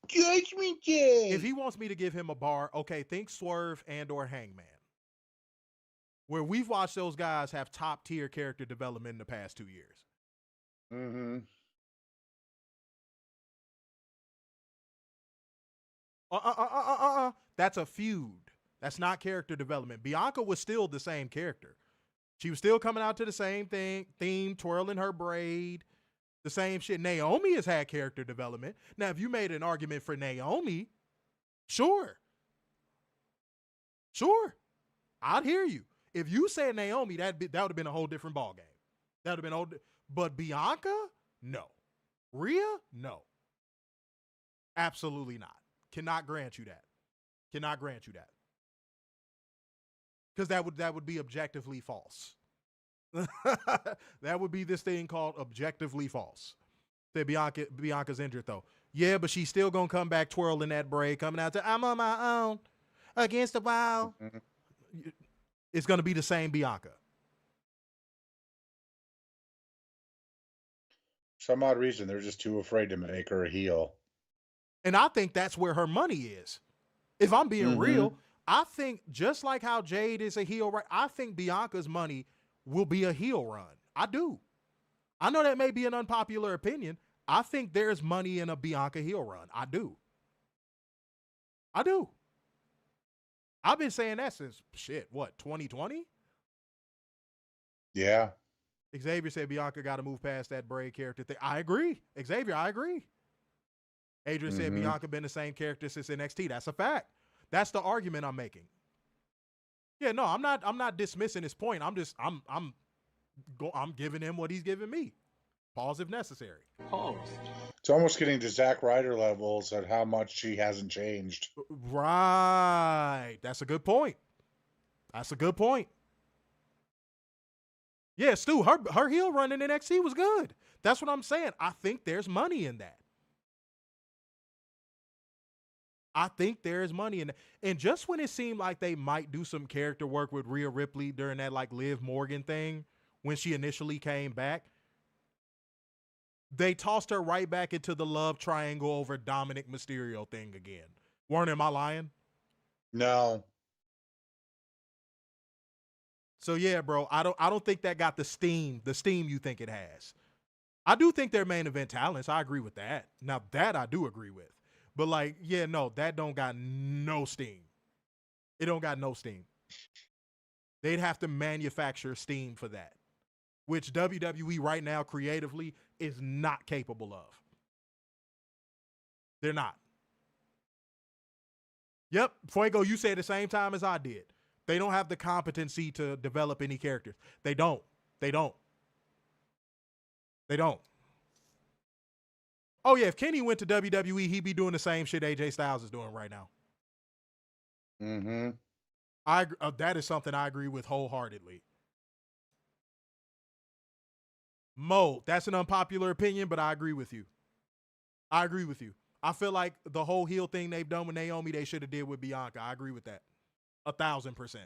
Judgment Day. If he wants me to give him a bar, okay, think Swerve and or Hangman. Where we've watched those guys have top-tier character development in the past 2 years. Mm-hmm. That's a feud. That's not character development. Bianca was still the same character. She was still coming out to the same theme, twirling her braid, the same shit. Naomi has had character development. Now, if you made an argument for Naomi, sure. I'd hear you. If you said Naomi, that would have been a whole different ballgame. That would have been old. But Bianca, no. Rhea, no. Absolutely not. Cannot grant you that. Because that would be objectively false. That would be this thing called objectively false. Say Bianca's injured though. Yeah, but she's still gonna come back twirling that braid, coming out to I'm on my own against the wall. Mm-hmm. It's gonna be the same Bianca. Some odd reason they're just too afraid to make her a heel. And I think that's where her money is. If I'm being real, I think just like how Jade is a heel, right? I think Bianca's money will be a heel run. I do. I know that may be an unpopular opinion. I think there's money in a Bianca heel run. I do. I've been saying that since 2020? Yeah. Xavier said Bianca got to move past that braid character thing. I agree. Xavier, I agree. Adrian said Bianca been the same character since NXT. That's a fact. That's the argument I'm making. Yeah, no, I'm not dismissing his point. I'm giving him what he's giving me. Pause if necessary. Pause. It's almost getting to Zack Ryder levels at how much she hasn't changed. Right. That's a good point. Yeah, Stu, her heel run in NXT was good. That's what I'm saying. I think there's money in that. I think there's money in that. And just when it seemed like they might do some character work with Rhea Ripley during that like Liv Morgan thing when she initially came back, they tossed her right back into the love triangle over Dominic Mysterio thing again. Warren, am I lying? No. So yeah, bro, I don't think that got the steam you think it has. I do think they're main event talents. I agree with that. Now that I do agree with. But like, yeah, no, that don't got no steam. It don't got no steam. They'd have to manufacture steam for that, which WWE right now creatively is not capable of. They're not. Yep, Fuego, you said the same time as I did. They don't have the competency to develop any characters. They don't. Oh, yeah, if Kenny went to WWE, he'd be doing the same shit AJ Styles is doing right now. Mm-hmm. That is something I agree with wholeheartedly. Mo, that's an unpopular opinion, but I agree with you. I feel like the whole heel thing they've done with Naomi, they should have did with Bianca. I agree with that. 1,000%.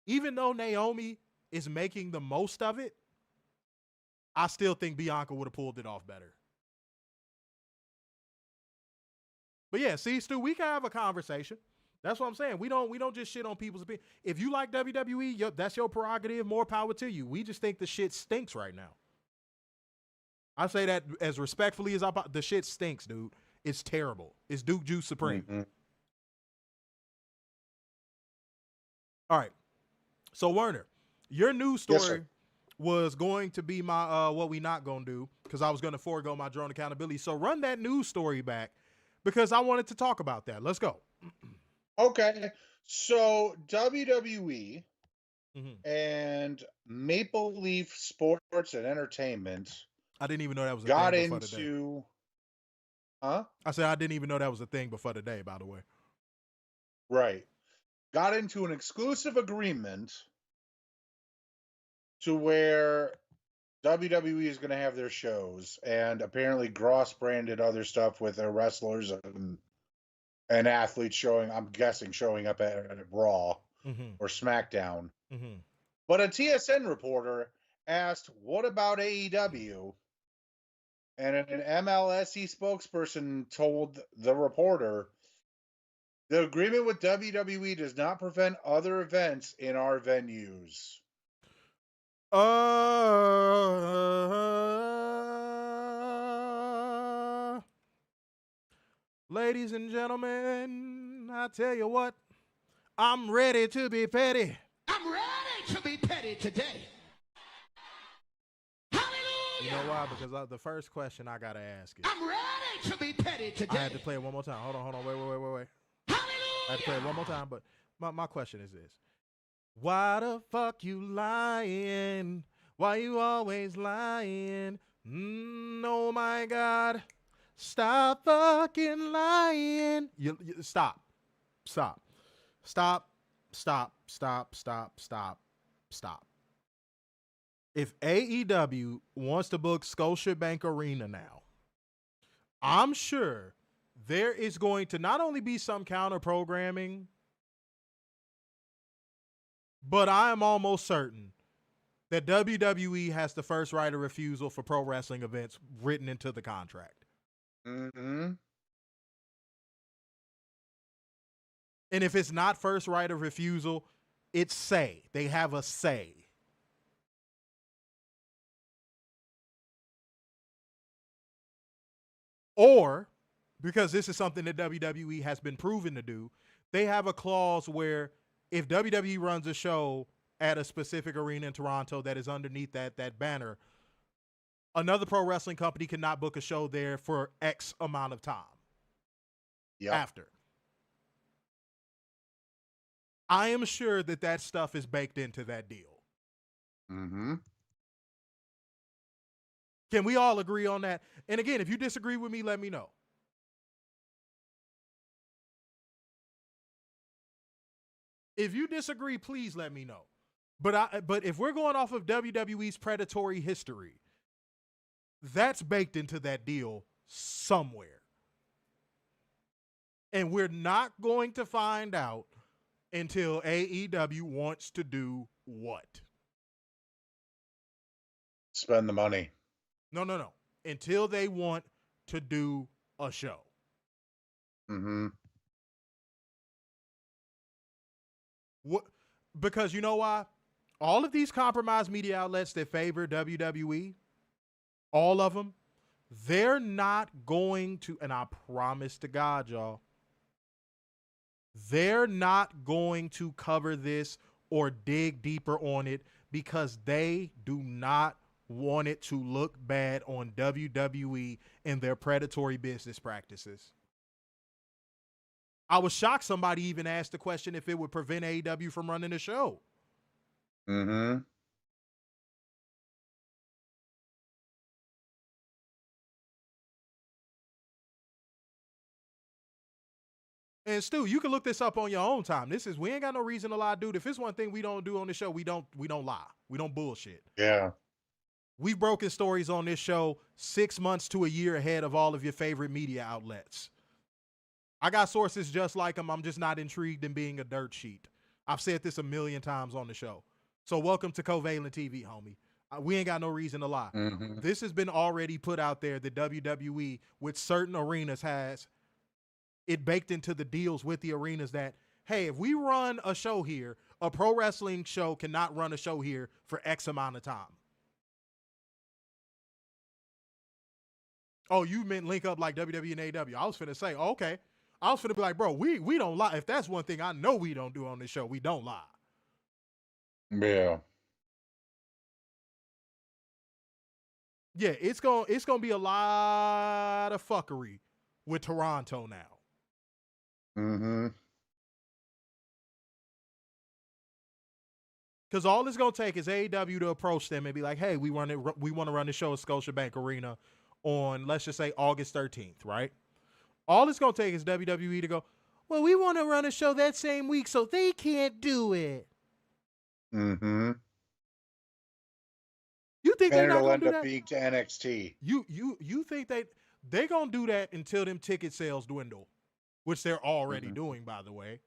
Even though Naomi is making the most of it, I still think Bianca would have pulled it off better. But yeah, see, Stu, we can have a conversation. That's what I'm saying. We don't just shit on people's opinion. If you like WWE, that's your prerogative. More power to you. We just think the shit stinks right now. I say that as respectfully as the shit stinks, dude. It's terrible. It's Duke Juice Supreme. Mm-hmm. All right. So Werner, your news story Yes, was going to be my what we not gonna do, because I was gonna forego my drone accountability. So run that news story back, because I wanted to talk about that. Let's go. Okay. So WWE and Maple Leaf Sports and Entertainment I didn't even know that was a got thing before today. into. Huh? I said I didn't even know that was a thing before today, by the way. Right. Got into an exclusive agreement to where WWE is going to have their shows, and apparently Gross branded other stuff with their wrestlers and athletes showing up at Raw or SmackDown. But a TSN reporter asked, "What about AEW?" And an MLSE spokesperson told the reporter, "The agreement with WWE does not prevent other events in our venues." Ladies and gentlemen, I tell you what, I'm ready to be petty. I'm ready to be petty today. Hallelujah. You know why? Because the first question I got to ask is, I'm ready to be petty today. I had to play it one more time. Hold on. Wait. Hallelujah. I had to play it one more time, but my question is this. Why the fuck you lying? Why you always lying? Oh my God. Stop fucking lying. Stop. If AEW wants to book Scotiabank Arena now, I'm sure there is going to not only be some counter programming, but I am almost certain that WWE has the first right of refusal for pro wrestling events written into the contract. Mm-hmm. And if it's not first right of refusal, it's say. They have a say. Or, because this is something that WWE has been proven to do, they have a clause where if WWE runs a show at a specific arena in Toronto that is underneath that banner, another pro wrestling company cannot book a show there for X amount of time after. I am sure that stuff is baked into that deal. Mm-hmm. Can we all agree on that? And again, if you disagree with me, let me know. If you disagree, please let me know. But if we're going off of WWE's predatory history, that's baked into that deal somewhere. And we're not going to find out until AEW wants to do what? Spend the money. No. Until they want to do a show. Mm-hmm. What? Because you know why? All of these compromised media outlets that favor WWE, all of them, they're not going to, and I promise to God, y'all, they're not going to cover this or dig deeper on it because they do not want it to look bad on WWE and their predatory business practices. I was shocked somebody even asked the question if it would prevent AEW from running the show. Mm-hmm. And Stu, you can look this up on your own time. We ain't got no reason to lie, dude. If it's one thing we don't do on the show, we don't lie. We don't bullshit. Yeah. We've broken stories on this show 6 months to a year ahead of all of your favorite media outlets. I got sources just like them. I'm just not intrigued in being a dirt sheet. I've said this a million times on the show. So welcome to CovalentTV, homie. We ain't got no reason to lie. Mm-hmm. This has been already put out there that WWE with certain arenas has it baked into the deals with the arenas that, hey, if we run a show here, a pro wrestling show cannot run a show here for X amount of time. Oh, you meant link up like WWE and AEW. I was finna say, okay. I was finna be like, bro, we don't lie. If that's one thing I know we don't do on this show, we don't lie. Yeah. Yeah, it's gonna be a lot of fuckery with Toronto now. Mm-hmm. Because all it's gonna take is AEW to approach them and be like, hey, we want to run the show at Scotiabank Arena on, let's just say, August 13th, right? All it's gonna take is WWE to go, well, we want to run a show that same week, so they can't do it. Mm-hmm. You think they're not it'll gonna end do up that? being to NXT. You think they gonna do that until them ticket sales dwindle, which they're already doing, by the way.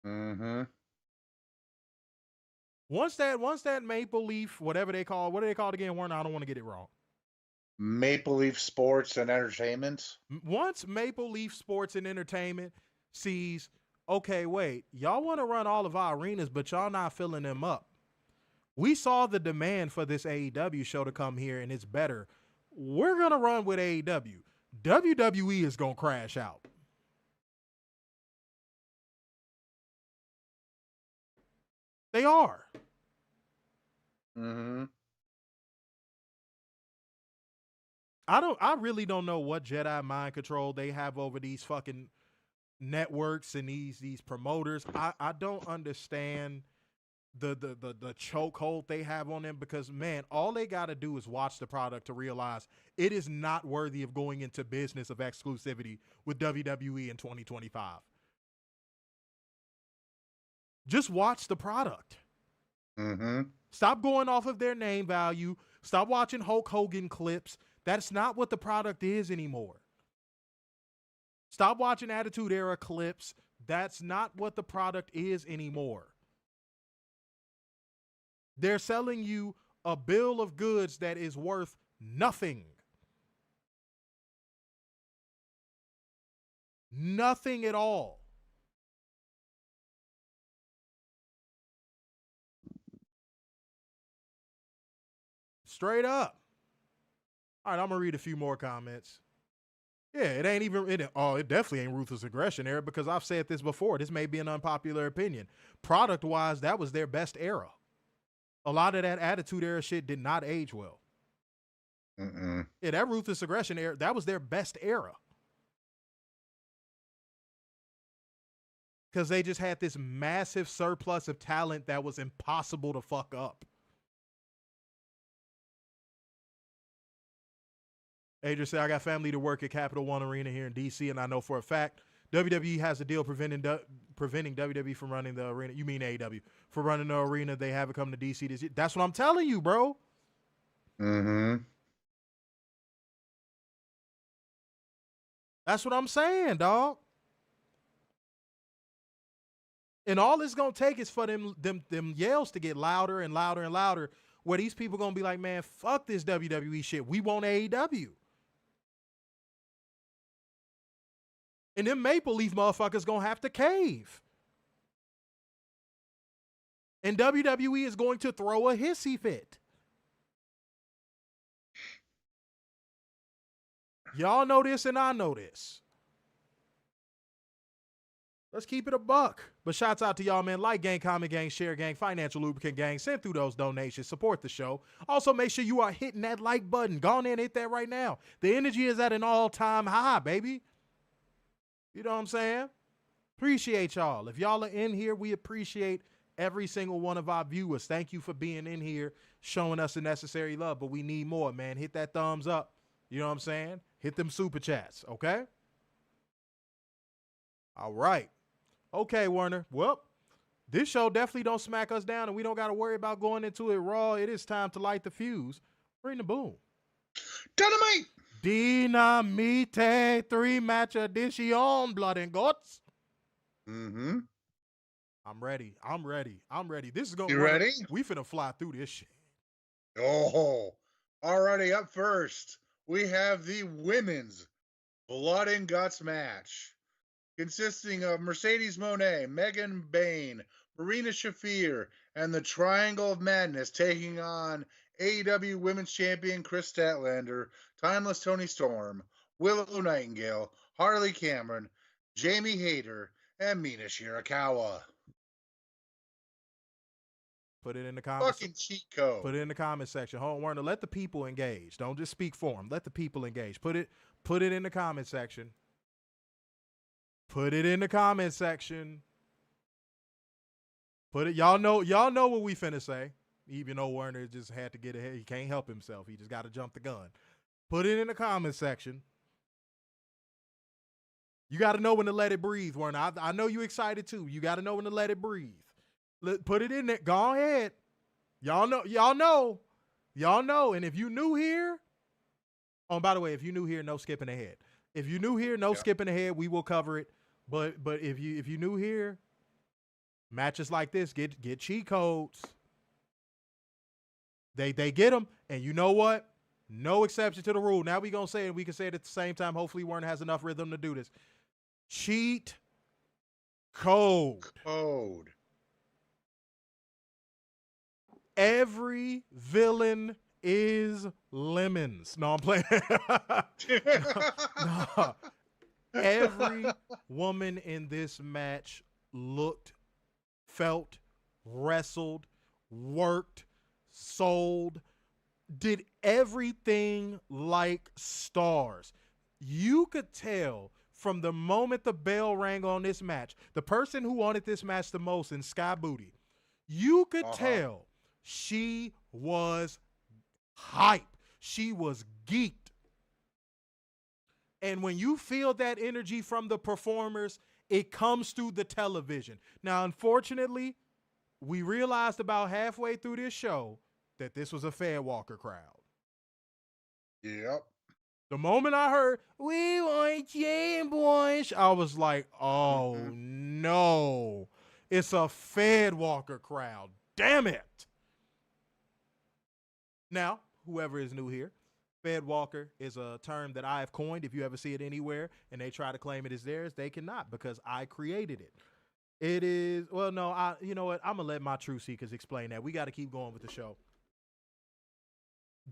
Mm-hmm. Once that Maple Leaf, what are they called again, Warner? I don't want to get it wrong. Maple Leaf Sports and Entertainment. Once Maple Leaf Sports and Entertainment sees, okay, wait, y'all want to run all of our arenas, but y'all not filling them up. We saw the demand for this AEW show to come here, and it's better. We're going to run with AEW. WWE is going to crash out. They are. Mm-hmm. I really don't know what Jedi mind control they have over these fucking networks and these promoters. I don't understand the chokehold they have on them because, man, all they got to do is watch the product to realize it is not worthy of going into business of exclusivity with WWE in 2025. Just watch the product. Mm-hmm. Stop going off of their name value. Stop watching Hulk Hogan clips. That's not what the product is anymore. Stop watching Attitude Era clips. That's not what the product is anymore. They're selling you a bill of goods that is worth nothing. Nothing at all. Straight up. All right, I'm going to read a few more comments. Yeah, it definitely ain't ruthless aggression era because I've said this before. This may be an unpopular opinion. Product-wise, that was their best era. A lot of that Attitude Era shit did not age well. Mm-mm. Yeah, that ruthless aggression era, that was their best era. Because they just had this massive surplus of talent that was impossible to fuck up. Adrian said, I got family to work at Capital One Arena here in D.C., and I know for a fact WWE has a deal preventing WWE from running the arena. You mean AEW for running the arena? They haven't come to DC this year. That's what I'm telling you, bro. Mm-hmm. That's what I'm saying, dog. And all it's gonna take is for them yells to get louder and louder and louder, where these people gonna be like, man, fuck this WWE shit. We want AEW. And them Maple Leaf motherfuckers gonna have to cave. And WWE is going to throw a hissy fit. Y'all know this and I know this. Let's keep it a buck. But shouts out to y'all, man. Like gang, comment gang, share gang, financial lubricant gang. Send through those donations. Support the show. Also, make sure you are hitting that like button. Go on in and hit that right now. The energy is at an all-time high, baby. You know what I'm saying? Appreciate y'all. If y'all are in here, we appreciate every single one of our viewers. Thank you for being in here, showing us the necessary love. But we need more, man. Hit that thumbs up. You know what I'm saying? Hit them super chats, okay? All right. Okay, Werner. Well, this show definitely don't smack us down, and we don't got to worry about going into it raw. It is time to light the fuse. Bring the boom. Dynamite! Dynamite 3-match edition, blood and guts. Mm-hmm. I'm ready. This is going. You ready? We finna fly through this shit. Oh, already up first, we have the women's blood and guts match, consisting of Mercedes Moné, Megan Bayne, Marina Shafir, and the Triangle of Madness taking on AEW Women's Champion Kris Statlander, Timeless Toni Storm, Willow Nightingale, Harley Cameron, Jamie Hayter, and Mina Shirakawa. Put it in the comments. Fucking cheat code. Put it in the comment section. Hold on, Werner. Let the people engage. Don't just speak for them. Let the people engage. Put it in the comment section. Put it in the comment section. Put it. Y'all know what we finna say. Even though Werner just had to get ahead. He can't help himself. He just got to jump the gun. Put it in the comment section. You got to know when to let it breathe, Werner. I know you excited too. You got to know when to let it breathe. Put it in there. Go ahead. Y'all know. And if you new here, oh, by the way, if you new here, no skipping ahead. If you new here, no skipping ahead. We will cover it. But if you new here, matches like this get cheat codes. They get them, and you know what? No exception to the rule. Now we gonna say it. We can say it at the same time. Hopefully, Werner has enough rhythm to do this. Cheat code. Every villain is lemons. No, I'm playing. No. Every woman in this match looked, felt, wrestled, worked, sold, did everything like stars. You could tell from the moment the bell rang on this match, the person who wanted this match the most in Sky Booty, you could tell she was hype. She was geeked. And when you feel that energy from the performers, it comes through the television. Now, unfortunately, we realized about halfway through this show that this was a Fair Walker crowd. Yep. The moment I heard, we want Jay boys, I was like, oh no, it's a Fed Walker crowd. Damn it. Now, whoever is new here, Fed Walker is a term that I have coined. If you ever see it anywhere and they try to claim it as theirs, they cannot because I created it. It is, well, no, you know what? I'm going to let my truth seekers explain that. We got to keep going with the show.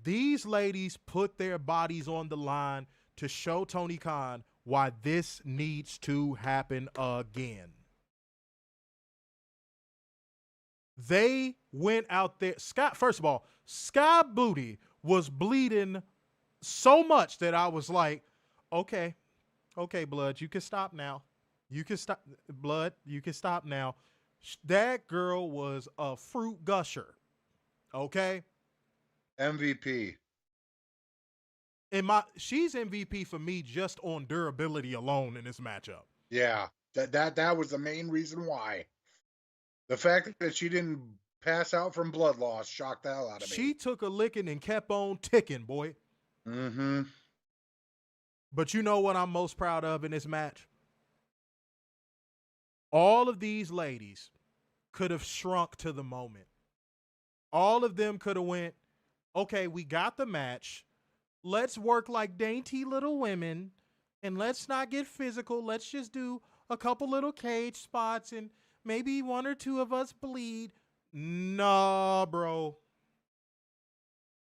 These ladies put their bodies on the line to show Tony Khan why this needs to happen again. They went out there. First of all, Sky Booty was bleeding so much that I was like, okay, blood, you can stop now. You can stop, blood, you can stop now. That girl was a fruit gusher. Okay? MVP. She's MVP for me just on durability alone in this matchup. Yeah, that was the main reason why. The fact that she didn't pass out from blood loss shocked the hell out of me. She took a licking and kept on ticking, boy. Mm-hmm. But you know what I'm most proud of in this match? All of these ladies could have shrunk to the moment. All of them could have went, okay, we got the match. Let's work like dainty little women, and let's not get physical. Let's just do a couple little cage spots, and maybe one or two of us bleed. Nah, bro.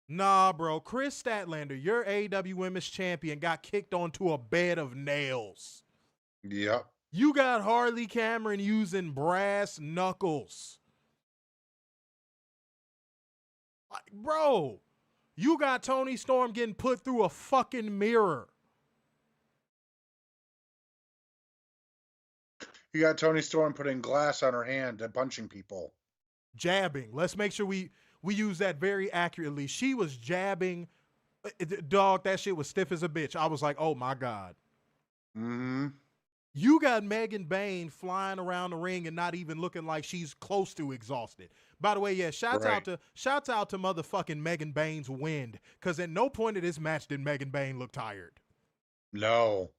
Nah, bro. Kris Statlander, your AEW Women's Champion, got kicked onto a bed of nails. Yep. You got Harley Cameron using brass knuckles. Like, bro, you got Toni Storm getting put through a fucking mirror. You got Toni Storm putting glass on her hand and punching people. Jabbing. Let's make sure we use that very accurately. She was jabbing. Dog, that shit was stiff as a bitch. I was like, oh my God. Mm-hmm. You got Megan Bayne flying around the ring and not even looking like she's close to exhausted. By the way, yeah, shouts out to motherfucking Megan Bayne's wind, because at no point of this match did Megan Bayne look tired. No.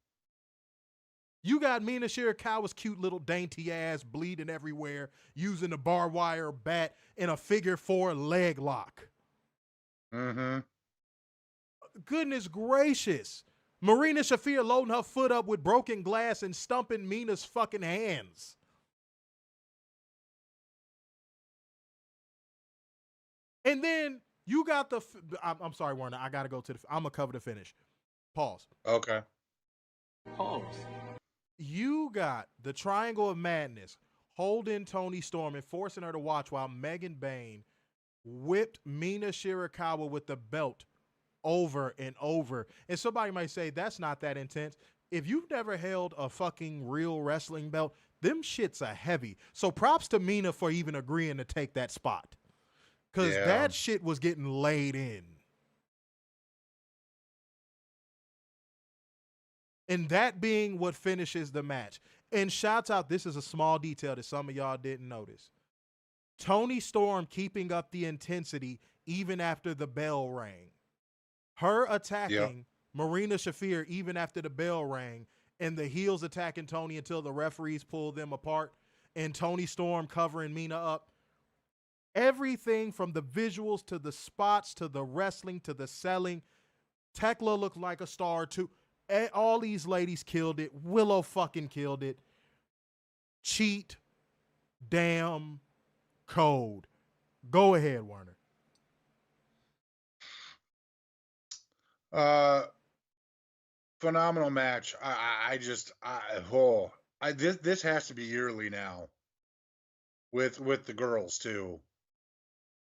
You got Mina Shirakawa's cute little dainty ass bleeding everywhere, using a barbed wire bat in a figure 4 leg lock. Mm-hmm. Goodness gracious. Marina Shafir loading her foot up with broken glass and stumping Mina's fucking hands. And then you got the... I'm sorry, Warner. I got to go to the... I'm going to cover the finish. Pause. Okay. Pause. You got the Triangle of Madness holding Toni Storm and forcing her to watch while Megan Bayne whipped Mina Shirakawa with the belt over and over. And somebody might say, that's not that intense. If you've never held a fucking real wrestling belt, them shits are heavy. So props to Mina for even agreeing to take that spot. Because that shit was getting laid in. And that being what finishes the match. And shouts out, this is a small detail that some of y'all didn't notice. Toni Storm keeping up the intensity even after the bell rang. Her attacking Marina Shafir even after the bell rang, and the heels attacking Toni until the referees pulled them apart, and Toni Storm covering Mina up. Everything from the visuals to the spots to the wrestling to the selling. Tekla looked like a star too. All these ladies killed it. Willow fucking killed it. Cheat. Damn. Code. Go ahead, Warner. Phenomenal match. This has to be yearly now. With the girls too,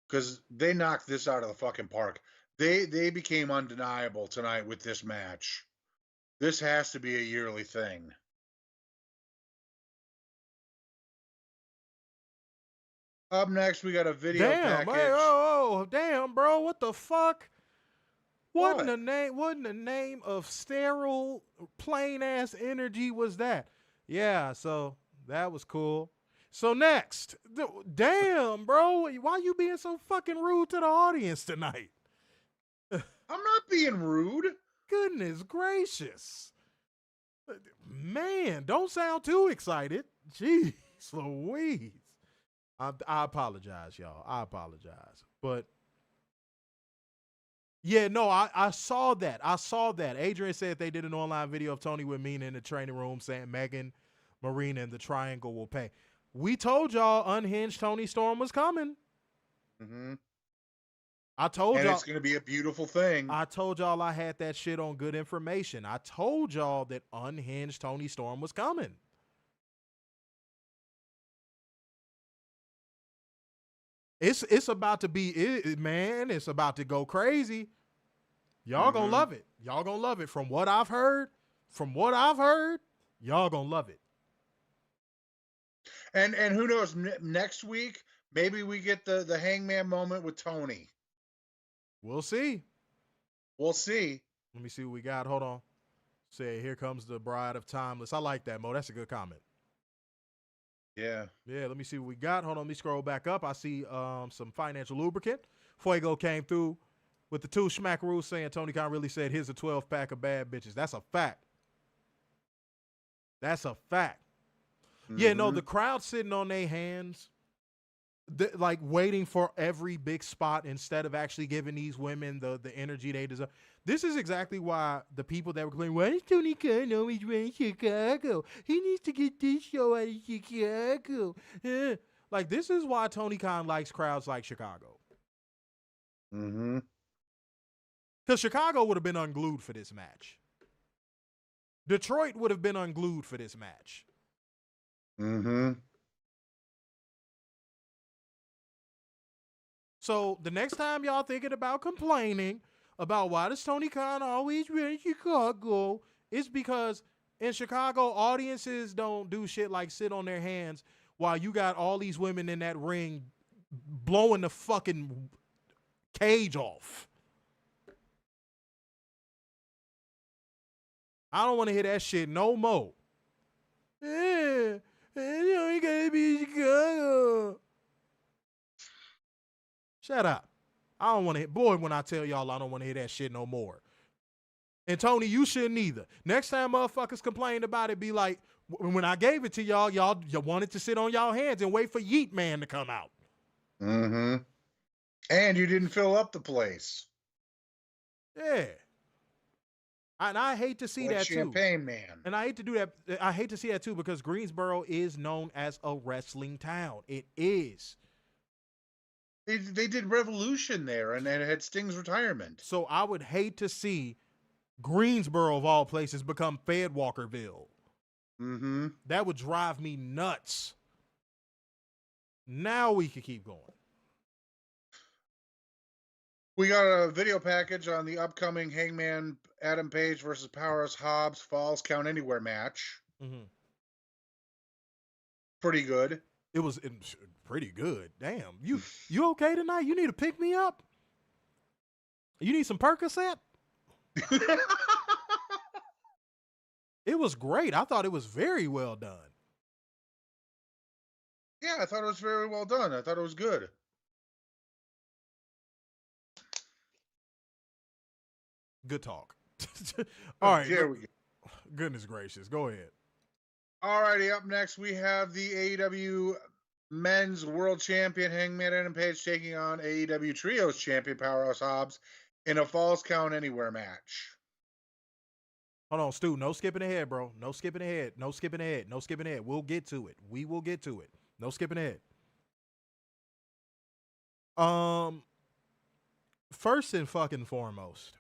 because they knocked this out of the fucking park. They became undeniable tonight with this match. This has to be a yearly thing. Up next, we got a video package. Damn, bro, what the fuck? What in the name of sterile, plain ass energy was that? Yeah, so that was cool. So next, damn, bro, why you being so fucking rude to the audience tonight? I'm not being rude. Goodness gracious. Man, don't sound too excited. Jeez Louise. I apologize, y'all. I apologize. But yeah, no, I saw that. I saw that. Adrian said they did an online video of Toni with Mina in the training room saying Megan, Marina, and the Triangle will pay. We told y'all unhinged Toni Storm was coming. Mm-hmm. I told y'all. It's going to be a beautiful thing. I told y'all I had that shit on good information. I told y'all that unhinged Toni Storm was coming. It's about to be, man, it's about to go crazy. Y'all gonna love it. Y'all gonna love it. From what I've heard, y'all gonna love it. And who knows, next week, maybe we get the Hangman moment with Toni. We'll see. We'll see. Let me see what we got. Hold on. Say, here comes the bride of timeless. I like that, Mo. That's a good comment. Yeah. Yeah, let me see what we got. Hold on, let me scroll back up. I see some financial lubricant. Fuego came through with the 2 schmackaroos saying Tony Khan really said, here's a 12-pack of bad bitches. That's a fact. That's a fact. Mm-hmm. Yeah, no, the crowd sitting on their hands, like waiting for every big spot instead of actually giving these women the energy they deserve. This is exactly why the people that were complaining, why is Tony Khan always running Chicago? He needs to get this show out of Chicago. Like, this is why Tony Khan likes crowds like Chicago. Mm-hmm. Because Chicago would have been unglued for this match. Detroit would have been unglued for this match. Mm-hmm. So the next time y'all thinking about complaining about why does Tony Khan always run Chicago, it's because in Chicago, audiences don't do shit like sit on their hands while you got all these women in that ring blowing the fucking cage off. I don't want to hear that shit no more. Yeah, you gotta be in Chicago. Shut up. I don't want to hear, boy, when I tell y'all I don't want to hear that shit no more. And Tony, you shouldn't either. Next time motherfuckers complain about it, be like, when I gave it to y'all wanted to sit on y'all hands and wait for Yeet Man to come out. Mm-hmm. And you didn't fill up the place. Yeah. And I hate to see like that Champagne too. Man. And I hate to do that. I hate to see that too because Greensboro is known as a wrestling town. It is. They did Revolution there, and it had Sting's retirement. So I would hate to see Greensboro, of all places, become Fedwalkerville. Mm-hmm. That would drive me nuts. Now we can keep going. We got a video package on the upcoming Hangman Adam Page versus Powerhouse Hobbs Falls Count Anywhere match. Mm-hmm. Pretty good. It was pretty good. Damn. You okay tonight? You need to pick me up? You need some Percocet? It was great. I thought it was very well done. Yeah, I thought it was very well done. I thought it was good. Good talk. All right. There we go. Goodness gracious. Go ahead. All righty. Up next, we have the AEW Men's World Champion Hangman Adam Page taking on AEW Trios Champion Powerhouse Hobbs in a Falls Count Anywhere match. Hold on, Stu. No skipping ahead, bro. No skipping ahead. No skipping ahead. No skipping ahead. We'll get to it. We will get to it. No skipping ahead. First and fucking foremost,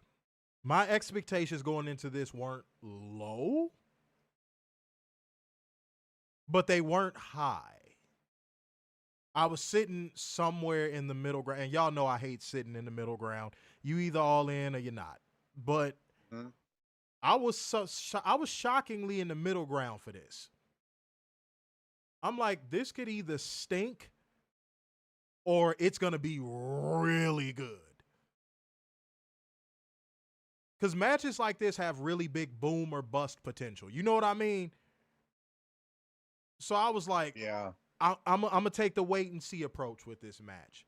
my expectations going into this weren't low, but they weren't high. I was sitting somewhere in the middle ground, and y'all know I hate sitting in the middle ground. You either all in or you're not. But I was shockingly in the middle ground for this. I'm like, this could either stink or it's going to be really good. Because matches like this have really big boom or bust potential. You know what I mean? So I was like, yeah, I'm going to take the wait and see approach with this match.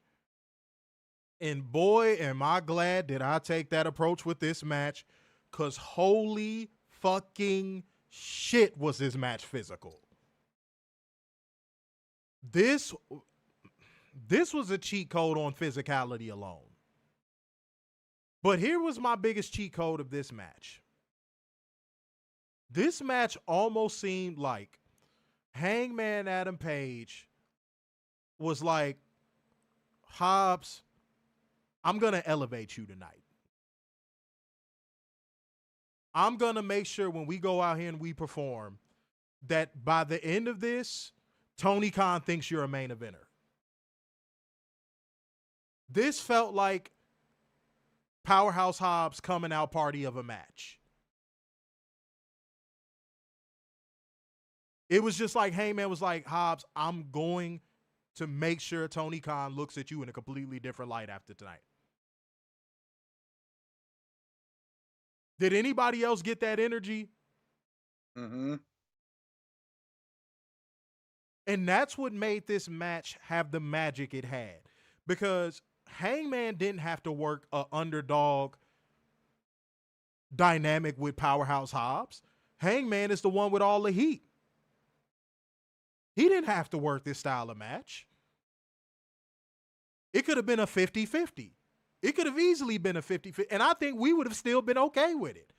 And boy, am I glad that I take that approach with this match, because holy fucking shit was this match physical. This was a cheat code on physicality alone. But here was my biggest cheat code of this match. This match almost seemed like Hangman Adam Page was like, Hobbs, I'm going to elevate you tonight. I'm going to make sure when we go out here and we perform that by the end of this, Tony Khan thinks you're a main eventer. This felt like Powerhouse Hobbs coming out party of a match. It was just like Hangman was like, Hobbs, I'm going to make sure Tony Khan looks at you in a completely different light after tonight. Did anybody else get that energy? Mm-hmm. And that's what made this match have the magic it had. Because Hangman didn't have to work a underdog dynamic with Powerhouse Hobbs. Hangman is the one with all the heat. He didn't have to work this style of match. It could have been a 50-50. It could have easily been a 50-50. And I think we would have still been okay with it.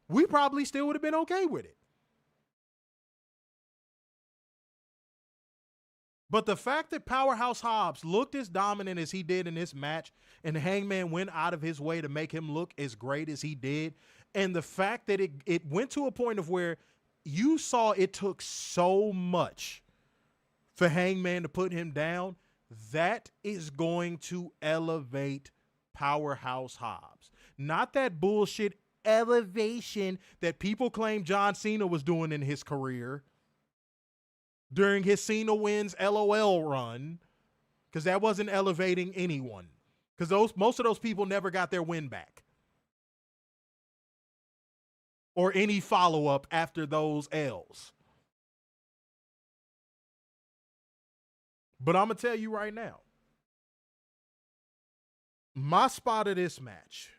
We probably still would have been okay with it. But the fact that Powerhouse Hobbs looked as dominant as he did in this match, and Hangman went out of his way to make him look as great as he did, and the fact that it went to a point of where you saw it took so much for Hangman to put him down, that is going to elevate Powerhouse Hobbs. Not that bullshit elevation that people claim John Cena was doing in his career during his Cena wins LOL run, because that wasn't elevating anyone. Because most of those people never got their win back. Or any follow-up after those L's. But I'm going to tell you right now, my spot of this match,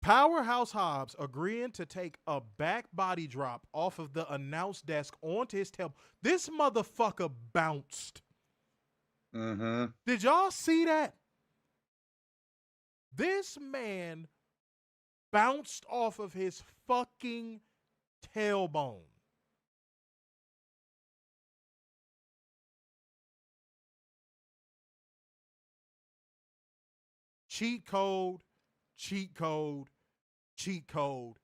Powerhouse Hobbs agreeing to take a back body drop off of the announce desk onto his tail. This motherfucker bounced. Mm-hmm. Did y'all see that? This man bounced off of his fucking tailbone. Cheat code, cheat code, cheat code.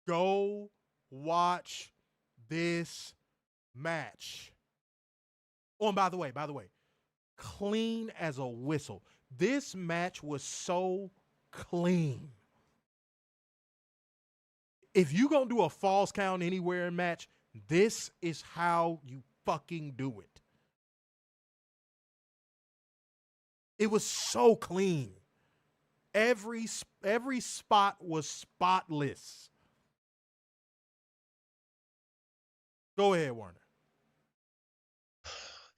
Go watch this match. Oh, and by the way, clean as a whistle. This match was so clean. If you gonna do a falls count anywhere in match, this is how you fucking do it. It was so clean. Every spot was spotless. Go ahead, Warner.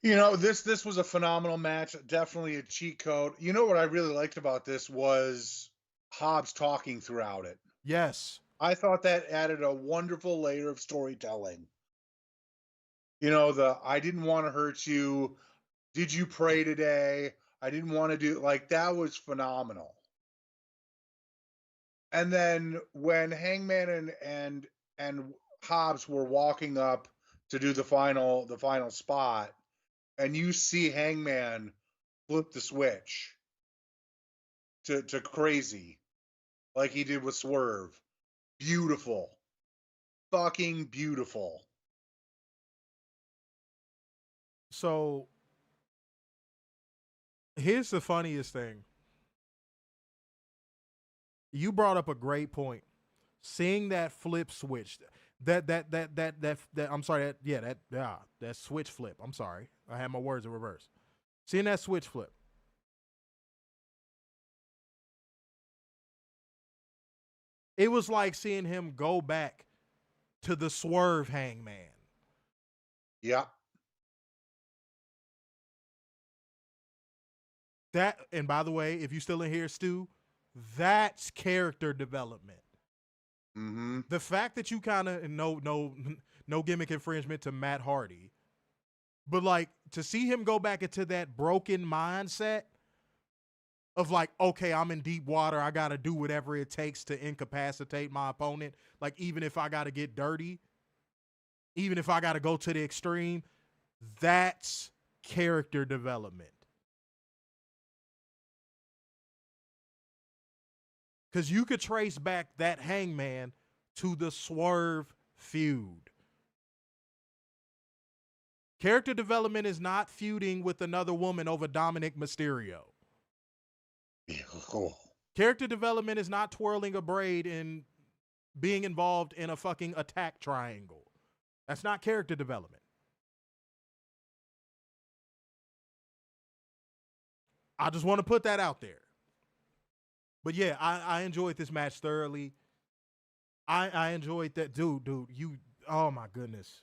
You know, this was a phenomenal match. Definitely a cheat code. You know what I really liked about this was Hobbs talking throughout it. Yes. I thought that added a wonderful layer of storytelling. You know, I didn't want to hurt you. Did you pray today? I didn't want to do, like, that was phenomenal. And then when Hangman and Hobbs were walking up to do the final spot, and you see Hangman flip the switch to crazy, like he did with Swerve. Beautiful. Fucking beautiful. So here's the funniest thing. You brought up a great point. Seeing that flip switch, that switch flip. I'm sorry. I had my words in reverse. Seeing that switch flip. It was like seeing him go back to the Swerve Hangman. Yeah. That, and by the way, if you still in here, Stu, that's character development. Mm-hmm. The fact that you kind of no gimmick infringement to Matt Hardy, but like to see him go back into that broken mindset of like, okay, I'm in deep water, I gotta do whatever it takes to incapacitate my opponent. Like even if I gotta get dirty, even if I gotta go to the extreme, that's character development. Because you could trace back that Hangman to the Swerve feud. Character development is not feuding with another woman over Dominic Mysterio. Cool. Character development is not twirling a braid and being involved in a fucking attack triangle. That's not character development. I just want to put that out there. But yeah, I enjoyed this match thoroughly. I enjoyed that. Dude, you, oh my goodness.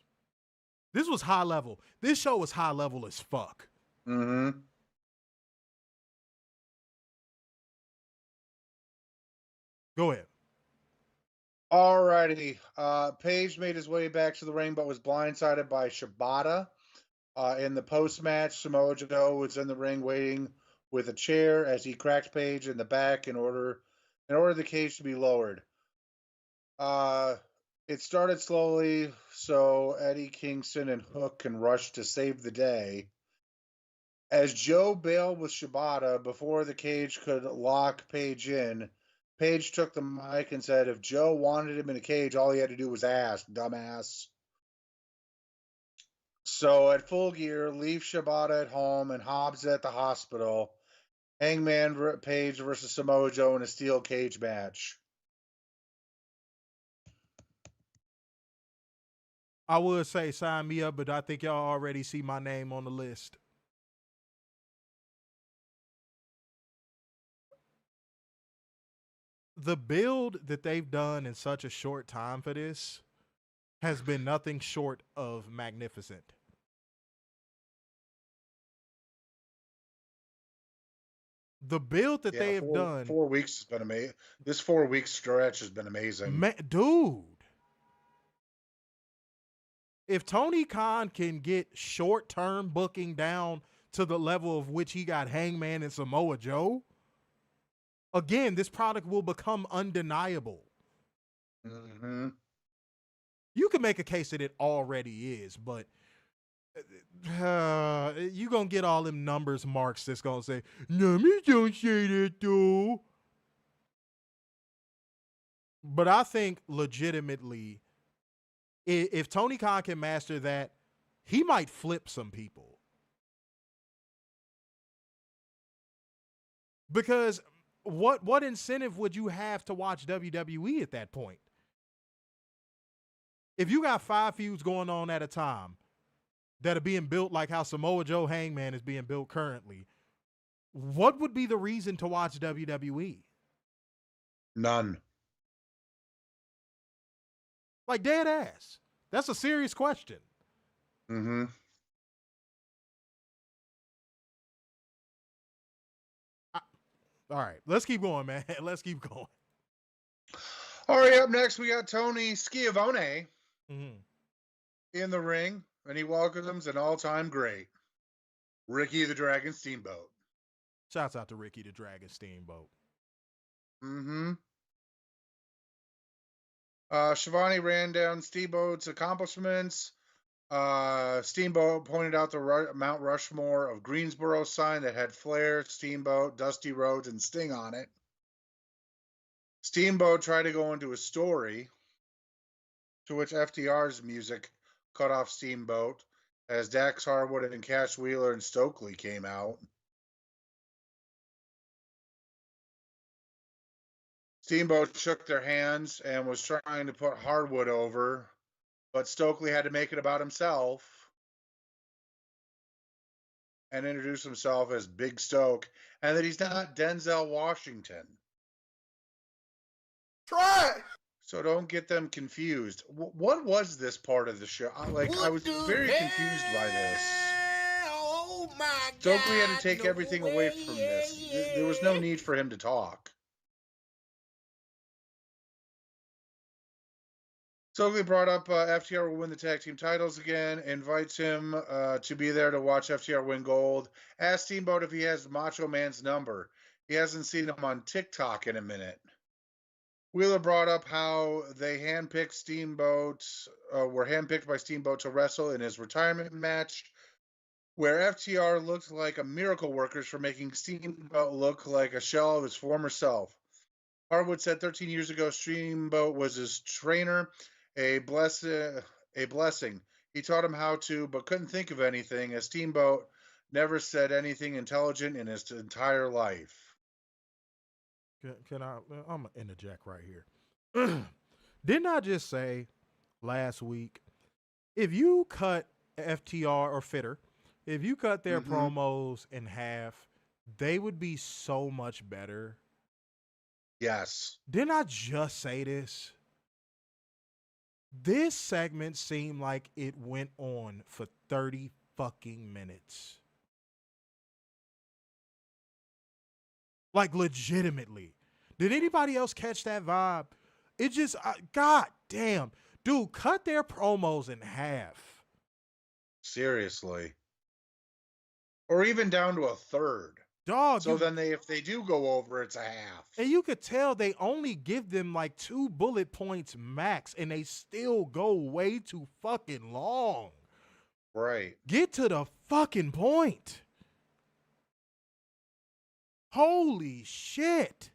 This was high level. This show was high level as fuck. Mm-hmm. Go ahead. Alrighty. Page made his way back to the ring, but was blindsided by Shibata. In the post-match, Samoa Joe was in the ring waiting with a chair as he cracked Page in the back in order the cage to be lowered. It started slowly, so Eddie Kingston and Hook can rush to save the day. As Joe bailed with Shibata before the cage could lock Page in, Page took the mic and said if Joe wanted him in a cage, all he had to do was ask, dumbass. So at Full Gear, leave Shibata at home and Hobbs at the hospital. Hangman Page versus Samoa Joe in a steel cage match. I would say sign me up, but I think y'all already see my name on the list. The build that they've done in such a short time for this has been nothing short of magnificent. The build that they have done. 4 weeks has been amazing. This 4 week stretch has been amazing. Dude. If Tony Khan can get short-term booking down to the level of which he got Hangman and Samoa Joe, again, this product will become undeniable. Mm-hmm. You can make a case that it already is, but you're going to get all them numbers marks that's going to say, numbers don't say that though. But I think legitimately, if Tony Khan can master that, he might flip some people. Because what incentive would you have to watch WWE at that point? If you got 5 feuds going on at a time that are being built like how Samoa Joe Hangman is being built currently, what would be the reason to watch WWE? None. Like dead ass. That's a serious question. Mm-hmm. All right, let's keep going, man. Let's keep going. All right, up next we got Tony Schiavone Mm-hmm. in the ring, and he welcomes an all-time great, Ricky the Dragon Steamboat. Shouts out to Ricky the Dragon Steamboat. Mm-hmm. Shivani ran down Steamboat's accomplishments. Steamboat pointed out the Mount Rushmore of Greensboro sign that had Flair, Steamboat, Dusty Rhodes, and Sting on it. Steamboat tried to go into a story, to which FTR's music cut off Steamboat as Dax Harwood and Cash Wheeler and Stokely came out. Steamboat shook their hands and was trying to put Harwood over, but Stokely had to make it about himself and introduce himself as Big Stoke, and that he's not Denzel Washington. Try it. So don't get them confused. What was this part of the show? I was very confused by this. Oh my God. Stokely had to take everything away from this. There was no need for him to talk. Stokely brought up FTR will win the tag team titles again, invites him to be there to watch FTR win gold. Asks Steamboat if he has Macho Man's number. He hasn't seen him on TikTok in a minute. Wheeler brought up how they handpicked Steamboat, were handpicked by Steamboat to wrestle in his retirement match, where FTR looked like a miracle workers for making Steamboat look like a shell of his former self. Harwood said 13 years ago Steamboat was his trainer, a blessing. He taught him how to, but couldn't think of anything, as Steamboat never said anything intelligent in his entire life. I'm going to interject right here. Didn't I just say last week, if you cut FTR or Fitter, if you cut their promos in half, they would be so much better. Yes. Didn't I just say this? This segment seemed like it went on for 30 fucking minutes. Like, legitimately. Did anybody else catch that vibe? It just, god damn. Dude, cut their promos in half. Seriously. Or even down to a third. Dog. So then if they do go over, it's a half. And you could tell they only give them like 2 bullet points max, and they still go way too fucking long. Right. Get to the fucking point. Holy shit.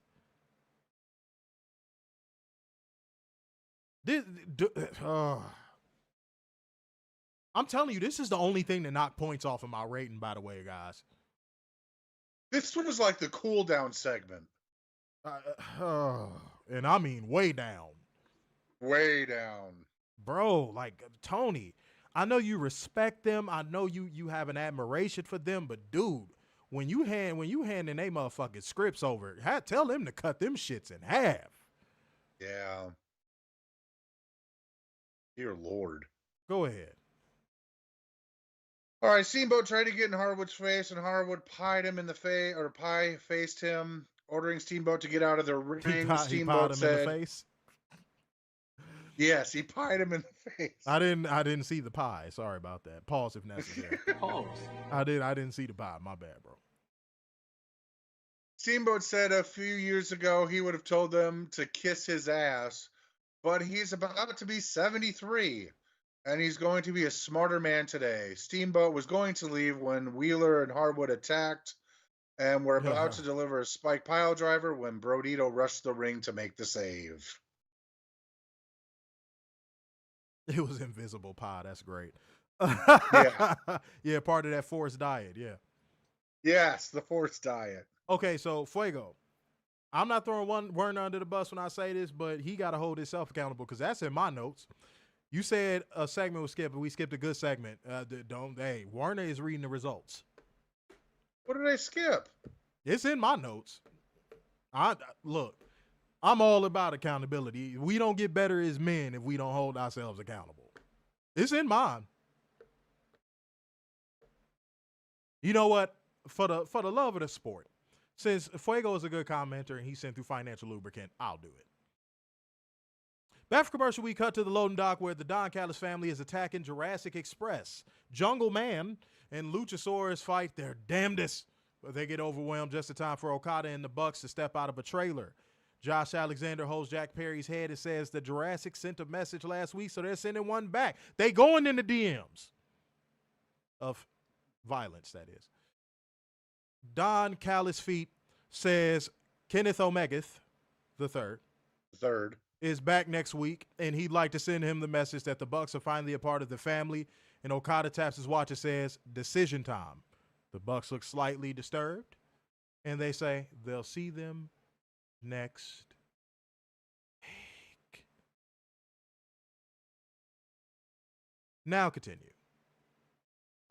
I'm telling you, this is the only thing that knocked points off of my rating, by the way, guys. This one was like the cool down segment. And I mean way down. Way down. Bro, like, Toni, I know you respect them. I know you have an admiration for them, but dude, when you handing they motherfucking scripts over, tell them to cut them shits in half. Yeah. Dear Lord. Go ahead. All right, Steamboat tried to get in Harwood's face, and Harwood pied him in the face, or pie faced him, ordering Steamboat to get out of the ring. He pied him in the face. Yes, he pied him in the face. I didn't see the pie. Sorry about that. Pause if necessary. Pause. I didn't see the pie. My bad, bro. Steamboat said a few years ago he would have told them to kiss his ass, but he's about to be 73. And he's going to be a smarter man today. Steamboat was going to leave when Wheeler and Harwood attacked, and were about to deliver a spike pile driver when Brodito rushed the ring to make the save. It was invisible pie. That's great. Yeah. Yeah, part of that forced diet. Yeah. Yes, the forced diet. Okay, so Fuego. I'm not throwing Werner under the bus when I say this, but he got to hold himself accountable because that's in my notes. You said a segment was skipped, but we skipped a good segment. Werner is reading the results. What did I skip? It's in my notes. Look, I'm all about accountability. We don't get better as men if we don't hold ourselves accountable. It's in mine. You know what? For the love of the sport, since Fuego is a good commenter and he sent through financial lubricant, I'll do it. Back for commercial, we cut to the loading dock where the Don Callis family is attacking Jurassic Express. Jungle Man and Luchasaurus fight their damnedest, but they get overwhelmed just in time for Okada and the Bucks to step out of a trailer. Josh Alexander holds Jack Perry's head and says the Jurassic sent a message last week, so they're sending one back. They going in the DMs of violence, that is. Don Callis Feet says Kenneth Omegith, the third, is back next week, and he'd like to send him the message that the Bucks are finally a part of the family. And Okada taps his watch and says, decision time. The Bucks look slightly disturbed, and they say they'll see them next week. Now continue.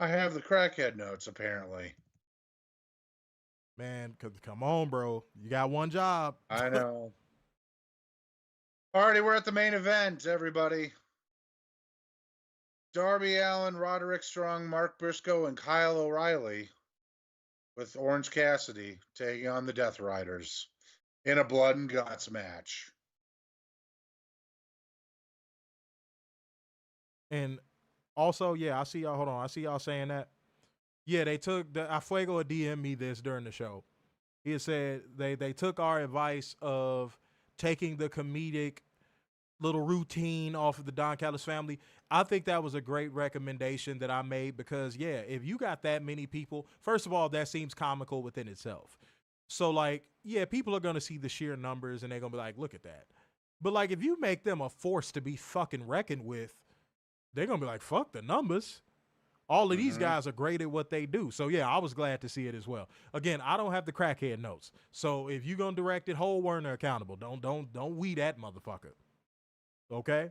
I have the crackhead notes, apparently. Man, come on, bro. You got one job. I know. Alrighty, we're at the main event, everybody. Darby Allin, Roderick Strong, Mark Briscoe, and Kyle O'Reilly with Orange Cassidy taking on the Death Riders in a blood and guts match. And also, yeah, I see y'all. Hold on. I see y'all saying that. Yeah, they took the Fuego had DM me this during the show. He had said they took our advice of taking the comedic little routine off of the Don Callis family. I think that was a great recommendation that I made because, yeah, if you got that many people, first of all, that seems comical within itself. So, like, yeah, people are going to see the sheer numbers and they're going to be like, look at that. But, like, if you make them a force to be fucking reckoned with, they're going to be like, fuck the numbers. All of these guys are great at what they do. So, yeah, I was glad to see it as well. Again, I don't have the crackhead notes. So, if you're going to direct it, hold Werner accountable. Don't we that motherfucker. Okay?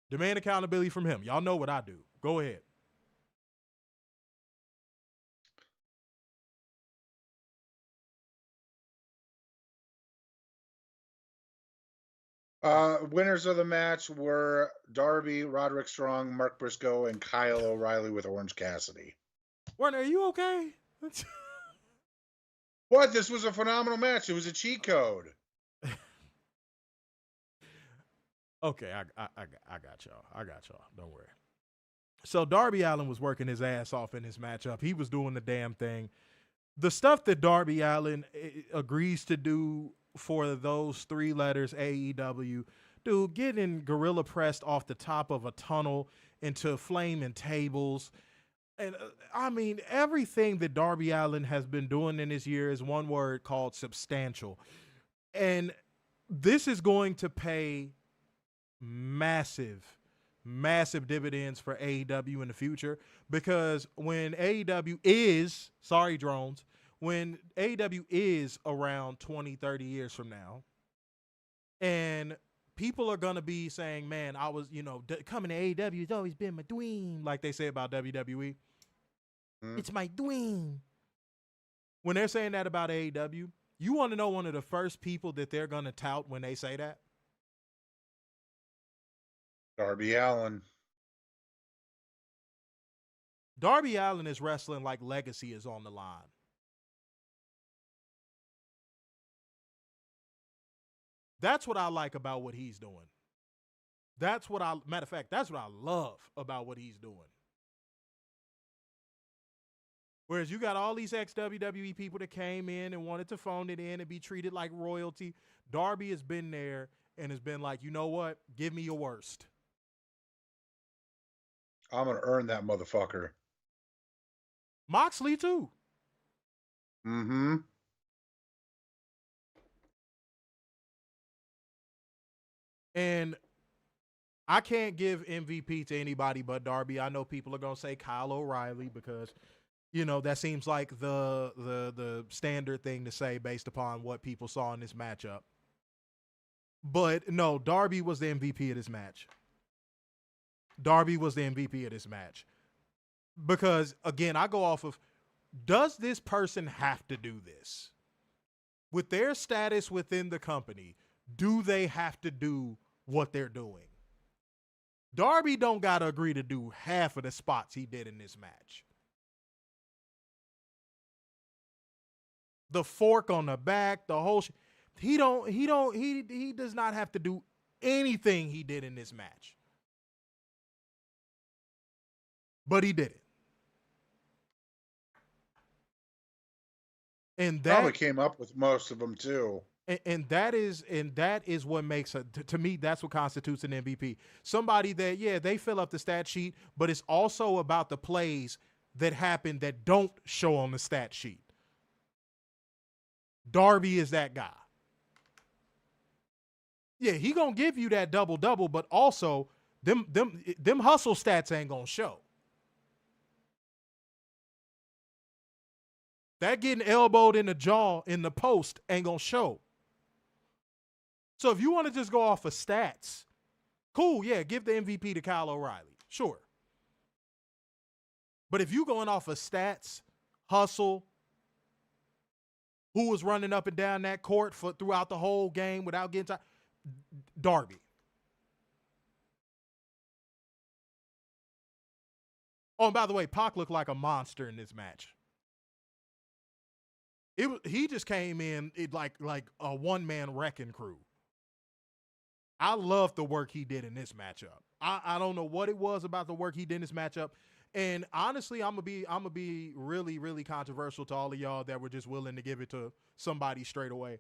Demand accountability from him. Y'all know what I do. Go ahead. Winners of the match were Darby, Roderick Strong, Mark Briscoe, and Kyle O'Reilly with Orange Cassidy. Werner, are you okay? What? This was a phenomenal match. It was a cheat code. Okay, I got y'all. I got y'all. Don't worry. So Darby Allin was working his ass off in this matchup. He was doing the damn thing. The stuff that Darby Allin agrees to do for those 3 letters, AEW, dude, getting gorilla pressed off the top of a tunnel into flaming tables. And I mean, everything that Darby Allin has been doing in this year is one word called substantial. And this is going to pay massive dividends for AEW in the future, because when AEW is, when AEW is around 20, 30 years from now, and people are going to be saying, man, I was, coming to AEW, it's always been my dream, like they say about WWE. It's my dream. When they're saying that about AEW, you want to know one of the first people that they're going to tout when they say that? Darby Allin. Darby Allin is wrestling like legacy is on the line. That's what I like about what he's doing. Matter of fact, that's what I love about what he's doing. Whereas you got all these ex-WWE people that came in and wanted to phone it in and be treated like royalty. Darby has been there and has been like, you know what? Give me your worst. I'm going to earn that motherfucker. Moxley, too. Mm-hmm. And I can't give MVP to anybody but Darby. I know people are going to say Kyle O'Reilly because, that seems like the standard thing to say based upon what people saw in this matchup. But no, Darby was the MVP of this match. Darby was the MVP of this match. Because, again, I go off of, does this person have to do this? With their status within the company, do they have to do what they're doing? Darby don't got to agree to do half of the spots he did in this match. The fork on the back, the whole he does not have to do anything he did in this match. But he did it. And that probably came up with most of them too. And that is what makes to me, that's what constitutes an MVP. Somebody that, yeah, they fill up the stat sheet, but it's also about the plays that happen that don't show on the stat sheet. Darby is that guy. Yeah, he gonna give you that double-double, but also them hustle stats ain't gonna show. That getting elbowed in the jaw in the post ain't gonna show. So if you want to just go off of stats, cool, yeah, give the MVP to Kyle O'Reilly. Sure. But if you going off of stats, hustle, who was running up and down that court throughout the whole game without getting time, Darby. Oh, and by the way, Pac looked like a monster in this match. He just came in like a one-man wrecking crew. I love the work he did in this matchup. I don't know what it was about the work he did in this matchup. And honestly, I'm gonna be really, really controversial to all of y'all that were just willing to give it to somebody straight away.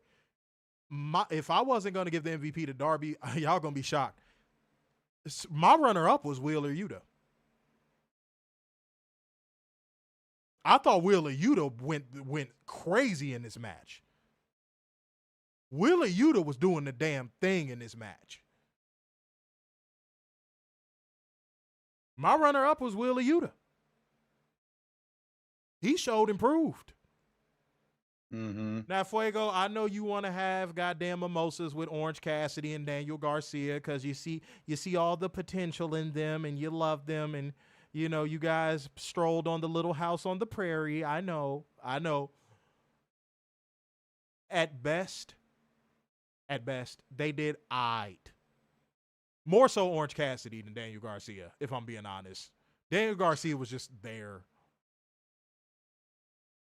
If I wasn't gonna give the MVP to Darby, y'all gonna be shocked. My runner-up was Wheeler Yuta. I thought Wheeler Yuta went crazy in this match. Wheeler Yuta was doing the damn thing in this match. My runner-up was Wheeler Yuta. He showed improved. Mm-hmm. Now, Fuego, I know you want to have goddamn mimosas with Orange Cassidy and Daniel Garcia because you see all the potential in them and you love them, and you guys strolled on the little house on the prairie. I know. At best, at best. They did aight. More so Orange Cassidy than Daniel Garcia, if I'm being honest. Daniel Garcia was just there.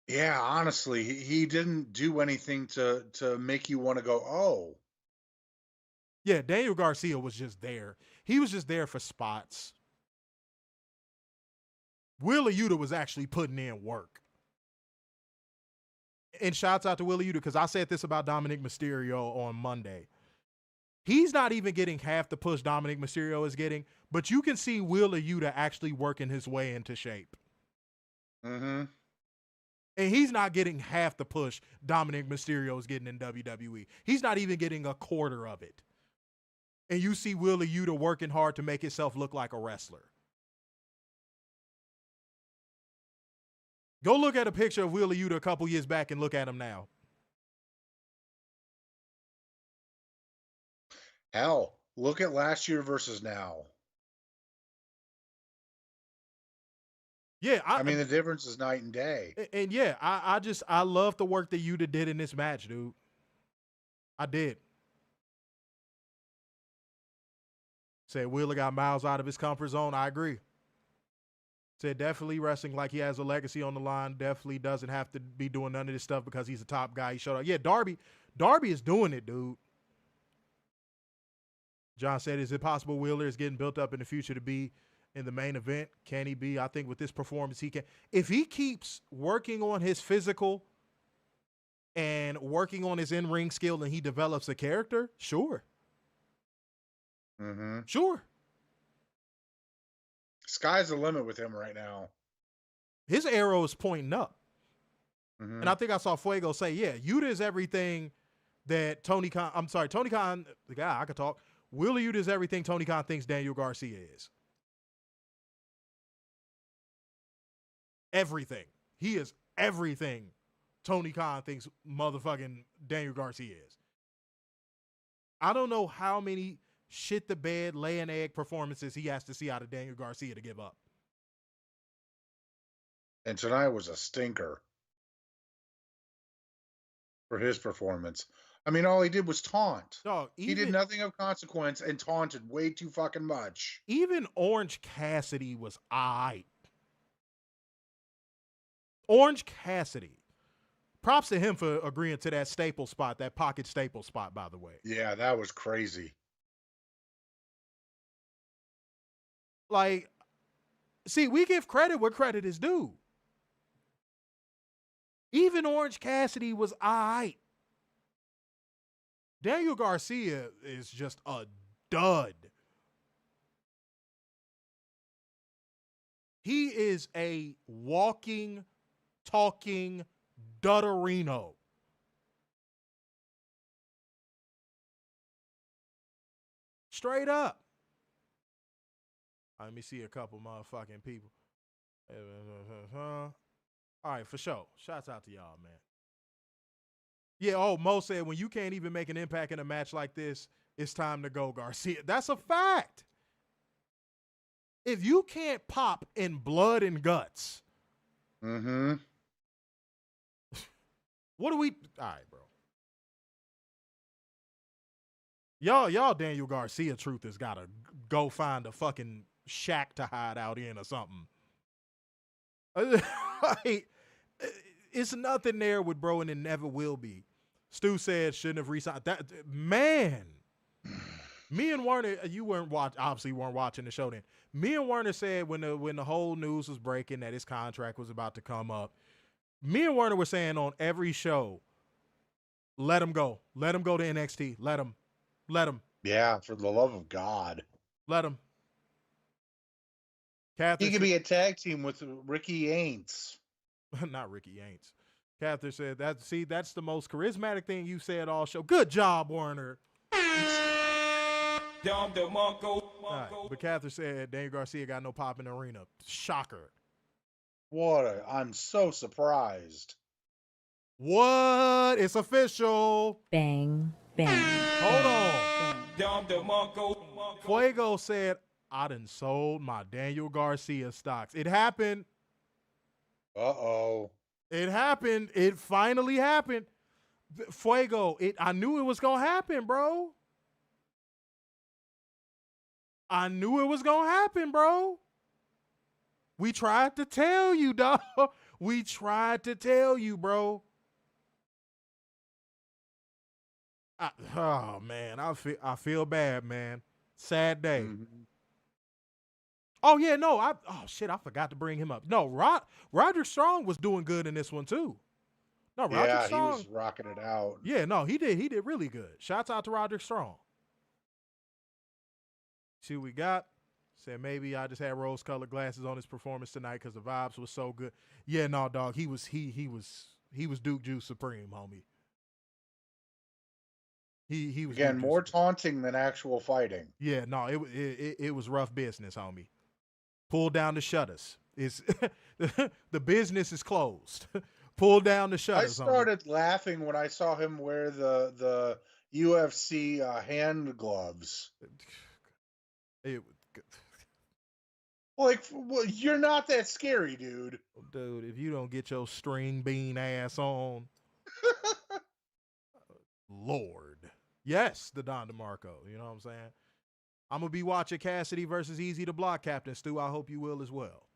Yeah, honestly, he didn't do anything to make you want to go, oh. Yeah, Daniel Garcia was just there. He was just there for spots. Wheeler Yuta was actually putting in work. And shouts out to Wheeler Yuta, because I said this about Dominic Mysterio on Monday. He's not even getting half the push Dominic Mysterio is getting, but you can see Wheeler Yuta actually working his way into shape. Mm-hmm. And he's not getting half the push Dominic Mysterio is getting in WWE. He's not even getting a quarter of it. And you see Wheeler Yuta working hard to make himself look like a wrestler. Go look at a picture of Wheeler Yuta a couple years back and look at him now. Hell, look at last year versus now. Yeah, I mean, the difference is night and day. And yeah, I love the work that Yuta did in this match, dude. I did. Said Wheeler got miles out of his comfort zone. I agree. Said definitely wrestling like he has a legacy on the line. Definitely doesn't have to be doing none of this stuff because he's a top guy. He showed up. Yeah, Darby is doing it, dude. John said, is it possible Wheeler is getting built up in the future to be in the main event? Can he be? I think with this performance, he can. If he keeps working on his physical and working on his in-ring skill and he develops a character, sure. Mm-hmm. Sure. Sky's the limit with him right now. His arrow is pointing up. Mm-hmm. And I think I saw Fuego say, yeah, Yuta is everything that Tony Khan, the guy, I could talk. Wheeler Yuta is everything Tony Khan thinks Daniel Garcia is. Everything. He is everything Tony Khan thinks motherfucking Daniel Garcia is. I don't know how many shit the bed, lay an egg performances he has to see out of Daniel Garcia to give up. And tonight was a stinker for his performance. I mean, all he did was taunt. Dog, he did nothing of consequence and taunted way too fucking much. Even Orange Cassidy was aight. Orange Cassidy. Props to him for agreeing to that staple spot, that pocket staple spot, by the way. Yeah, that was crazy. Like, see, we give credit where credit is due. Even Orange Cassidy was aight. Daniel Garcia is just a dud. He is a walking, talking dudderino. Straight up. Let me see a couple motherfucking people. All right, for sure. Shouts out to y'all, man. Yeah, Mo said, when you can't even make an impact in a match like this, it's time to go, Garcia. That's a fact. If you can't pop in blood and guts, mm-hmm. What do we... All right, bro. Y'all Daniel Garcia truth has got to go find a fucking shack to hide out in or something. It's nothing there with bro, and it never will be. Stu said shouldn't have resigned. That man, me and Werner, you obviously weren't watching the show then. Me and Werner said when the whole news was breaking that his contract was about to come up, me and Werner were saying on every show, let him go. Let him go to NXT. Let him. Yeah, for the love of God. Let him. Catherine, he could be a tag team with Ricky Aints. Not Ricky Aints. Catherine said, that's the most charismatic thing you said all show. Good job, Warner. Right, but Catherine said Daniel Garcia got no pop in the arena. Shocker. I'm so surprised. What? It's official. Bang, bang. Hold on. Fuego said, I done sold my Daniel Garcia stocks. It happened. Uh-oh. It happened. It finally happened. Fuego, I knew it was going to happen, bro. I knew it was going to happen, bro. We tried to tell you, dog. We tried to tell you, bro. Oh, man. I feel bad, man. Sad day. Mm-hmm. Oh, yeah, no. Shit, I forgot to bring him up. No, Roderick Strong was doing good in this one, too. No, Roderick Strong. He was rocking it out. Yeah, no, he did really good. Shouts out to Roderick Strong. See what we got? Said maybe I just had rose-colored glasses on his performance tonight because the vibes was so good. Yeah, no, dog. He was Duke Juice Supreme, homie. He was again more taunting than actual fighting. Yeah, no, it was rough business, homie. Pull down the shutters. It's the business is closed. Pull down the shutters. I started laughing when I saw him wear the UFC hand gloves. Like, well, you're not that scary, dude. Dude, if you don't get your string bean ass on, Lord. Yes, the Don DeMarco. You know what I'm saying? I'm going to be watching Cassidy versus Easy to Block, Captain Stu. I hope you will as well.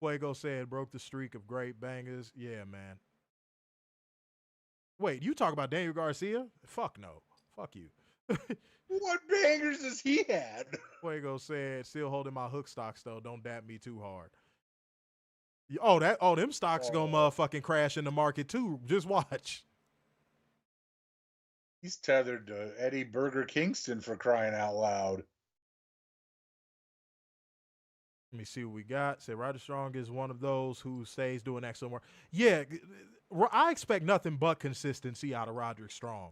Fuego said, broke the streak of great bangers. Yeah, man. Wait, you talk about Daniel Garcia? Fuck no. Fuck you. What bangers has he had? Fuego said, still holding my hook stocks, though. Don't dap me too hard. Them stocks gonna motherfucking crash in the market, too. Just watch. He's tethered to Eddie Burger Kingston for crying out loud. Let me see what we got. Say Roderick Strong is one of those who stays doing excellent work. Yeah, I expect nothing but consistency out of Roderick Strong.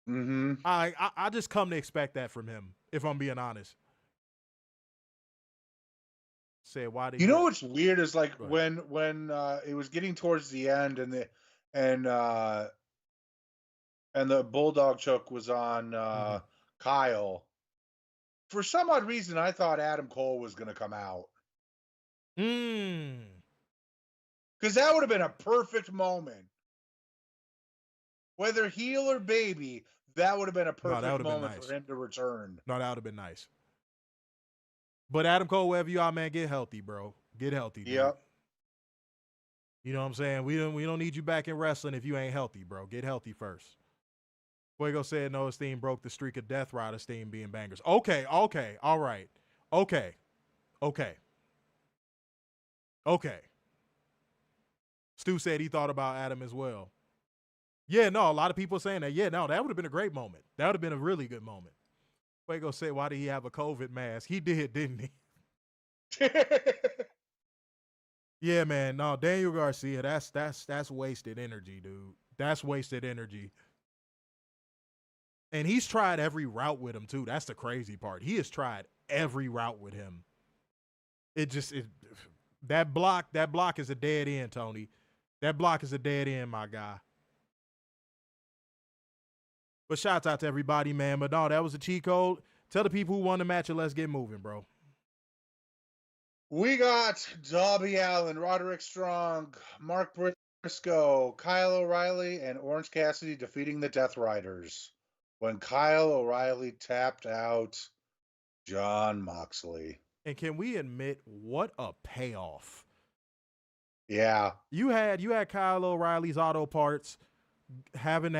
Mm-hmm. I just come to expect that from him, if I'm being honest. Say why did you know what's weird is like when it was getting towards the end and the bulldog choke was on Kyle. For some odd reason, I thought Adam Cole was going to come out. Because that would have been a perfect moment. Whether heel or baby, that would have been a perfect moment for him to return. No, that would have been nice. But Adam Cole, wherever you are, man, get healthy, bro. Get healthy. Dude. Yep. You know what I'm saying? We don't need you back in wrestling if you ain't healthy, bro. Get healthy first. Fuego said no, his theme broke the streak of Death Rider's theme being bangers. Okay, all right. Okay. Stu said he thought about Adam as well. Yeah, no, a lot of people saying that. Yeah, no, that would have been a great moment. That would have been a really good moment. Fuego said, why did he have a COVID mask? He did, didn't he? Yeah, man. No, Daniel Garcia, that's wasted energy, dude. That's wasted energy. And he's tried every route with him, too. That's the crazy part. He has tried every route with him. That block is a dead end, Tony. That block is a dead end, my guy. But shouts out to everybody, man. But no, that was a cheat code. Tell the people who won the match and let's get moving, bro. We got Darby Allin, Roderick Strong, Mark Briscoe, Kyle O'Reilly, and Orange Cassidy defeating the Death Riders when Kyle O'Reilly tapped out Jon Moxley. And can we admit what a payoff? Yeah. You had Kyle O'Reilly's auto parts having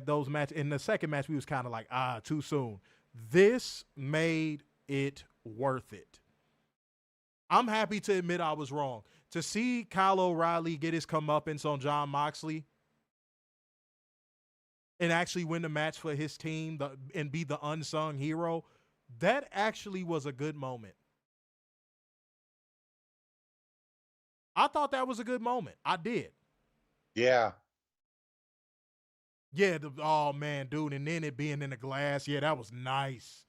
those matches. In the second match, we was kind of like, too soon. This made it worth it. I'm happy to admit I was wrong. To see Kyle O'Reilly get his comeuppance on Jon Moxley and actually win the match for his team and be the unsung hero, that actually was a good moment. I thought that was a good moment. I did. Yeah. Yeah, oh, man, dude, and then it being in the glass, yeah, that was nice.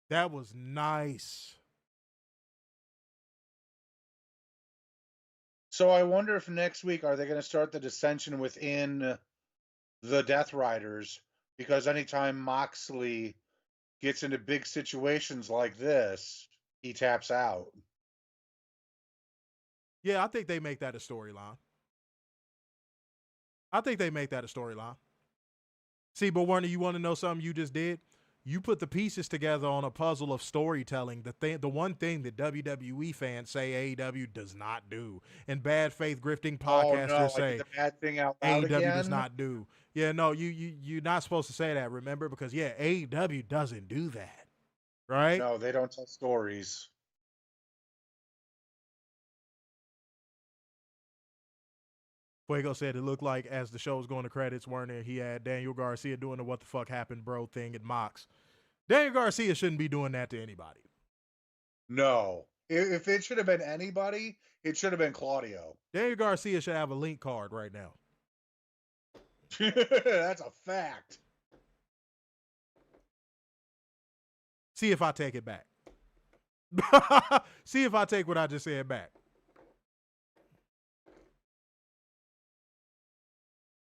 That was nice. So I wonder if next week, are they going to start the dissension within the Death Riders? Because anytime Moxley gets into big situations like this, he taps out. Yeah, I think they make that a storyline. I think they make that a storyline. See, but Werner, you want to know something you just did? You put the pieces together on a puzzle of storytelling. The one thing that WWE fans say AEW does not do, and bad faith grifting podcasters say the bad thing out loud AEW again? does not do. Yeah, no, you're not supposed to say that. Remember, because AEW doesn't do that, right? No, they don't tell stories. Fuego said it looked like as the show was going to credits, Werner, he had Daniel Garcia doing the what the fuck happened, bro thing at Mox. Daniel Garcia shouldn't be doing that to anybody. No. If it should have been anybody, it should have been Claudio. Daniel Garcia should have a link card right now. That's a fact. See if I take it back. See if I take what I just said back.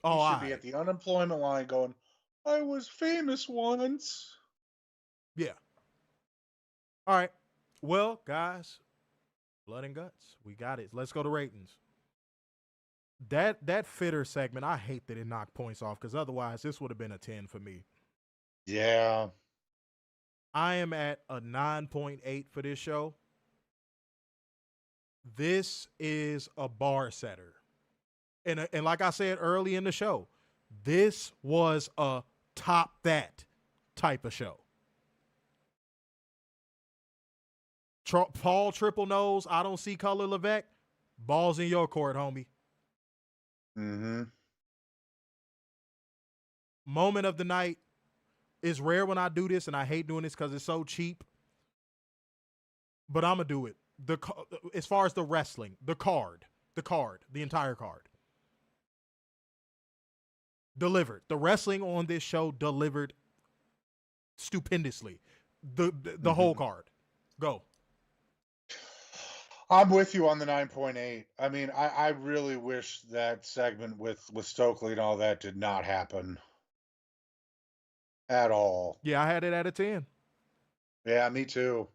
Oh, he should be at the unemployment line going, I was famous once. Yeah. All right. Well, guys, blood and guts. We got it. Let's go to ratings. That fitter segment, I hate that it knocked points off because otherwise this would have been a 10 for me. Yeah. I am at a 9.8 for this show. This is a bar setter. And like I said early in the show, this was a top that type of show. Paul Triple Nose, I don't see color Levesque. Balls in your court, homie. Mm-hmm. Moment of the night is rare when I do this, and I hate doing this because it's so cheap. But I'm going to do it. As far as the wrestling, the entire card. Delivered. The wrestling on this show delivered stupendously. The whole card. Go. I'm with you on the 9.8. I mean, I really wish that segment with Stokely and all that did not happen at all. Yeah, I had it at a 10. Yeah, me too.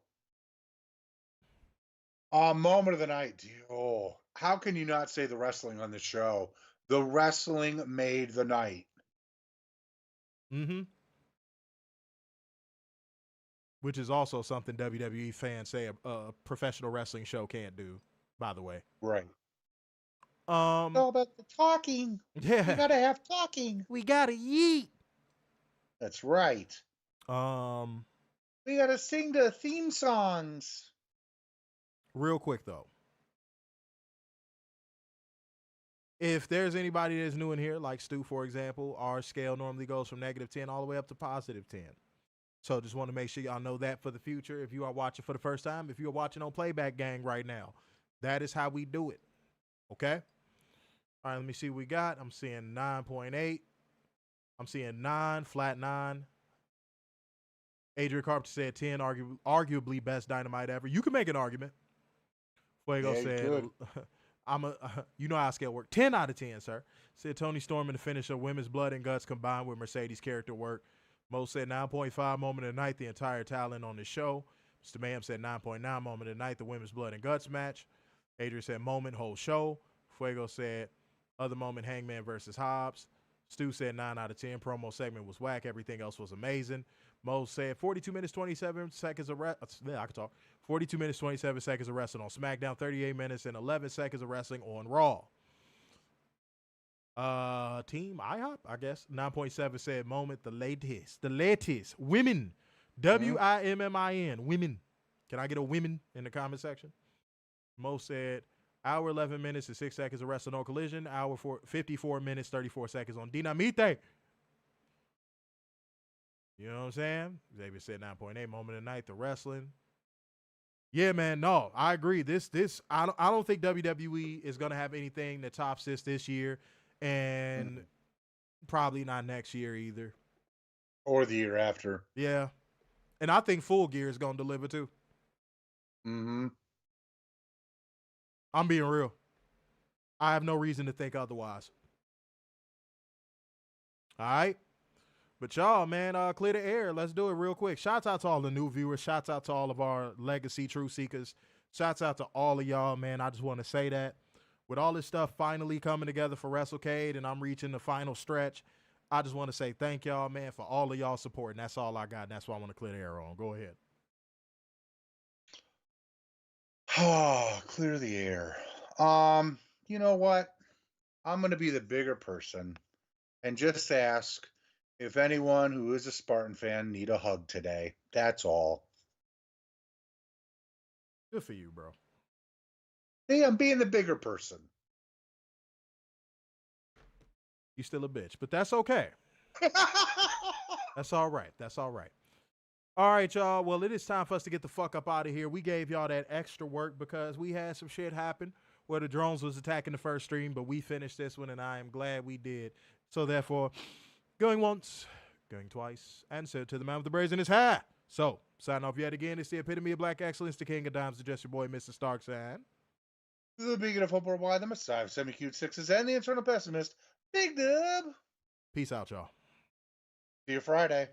Moment of the night. Oh, how can you not say the wrestling on this show? The wrestling made the night. Mm-hmm. Which is also something WWE fans say a professional wrestling show can't do, by the way. Right. all about the talking. Yeah. We gotta have talking. We gotta yeet. That's right. We gotta sing the theme songs. Real quick though. If there's anybody that's new in here, like Stu, for example, our scale normally goes from -10 all the way up to +10. So just want to make sure y'all know that for the future. If you are watching for the first time, if you are watching on Playback Gang right now, that is how we do it. Okay? All right, let me see what we got. I'm seeing 9.8. I'm seeing 9, flat 9. Adrian Carpenter said 10, arguably best Dynamite ever. You can make an argument. Fuego said, you know how scale work. 10 out of 10, sir. Said Toni Storm in the finish of Women's Blood and Guts combined with Mercedes' character work. Mo said 9.5 moment of the night, the entire talent on the show. Mr. Mayhem said 9.9 moment of the night, the Women's Blood and Guts match. Adrian said moment, whole show. Fuego said other moment, Hangman versus Hobbs. Stu said 9 out of 10. Promo segment was whack. Everything else was amazing. Mo said 42 minutes, 27 seconds of wrestling. I can talk. 42 minutes, 27 seconds of wrestling on SmackDown. 38 minutes and 11 seconds of wrestling on Raw. Team IHOP, I guess. 9.7 said moment, the latest. Women. WIMMIN. Women. Can I get a women in the comment section? Mo said hour 11 minutes and 6 seconds of wrestling on Collision. Hour 54 minutes, 34 seconds on Dynamite. You know what I'm saying? Xavier said 9.8 moment of the night, the wrestling. Yeah, man, no, I agree. This I don't think WWE is gonna have anything that tops this year, and probably not next year either. Or the year after. Yeah. And I think Full Gear is gonna deliver too. Mm-hmm. I'm being real. I have no reason to think otherwise. All right. But y'all, man, clear the air. Let's do it real quick. Shouts out to all the new viewers. Shouts out to all of our legacy truth seekers. Shouts out to all of y'all, man. I just want to say that. with all this stuff finally coming together for WrestleCade and I'm reaching the final stretch, I just want to say thank y'all, man, for all of y'all support. And that's all I got. And that's why I want to clear the air on. Go ahead. Oh, clear the air. You know what? I'm going to be the bigger person and just ask if anyone who is a Spartan fan need a hug today. That's all. Good for you, bro. Hey, I'm being the bigger person. You still a bitch, but that's okay. That's all right. That's all right. All right, y'all. Well, it is time for us to get the fuck up out of here. We gave y'all that extra work because we had some shit happen where the drones was attacking the first stream, but we finished this one, and I am glad we did. So, therefore, going once, going twice, and so to the man with the braids in his hair. So, sign off yet again. It's the epitome of black excellence, the king of dimes, just your boy, Mr. Starks, and The beacon of hope worldwide, the Messiah of semi-cute sixes, and the internal pessimist, Big Dub. peace out, y'all. See you Friday.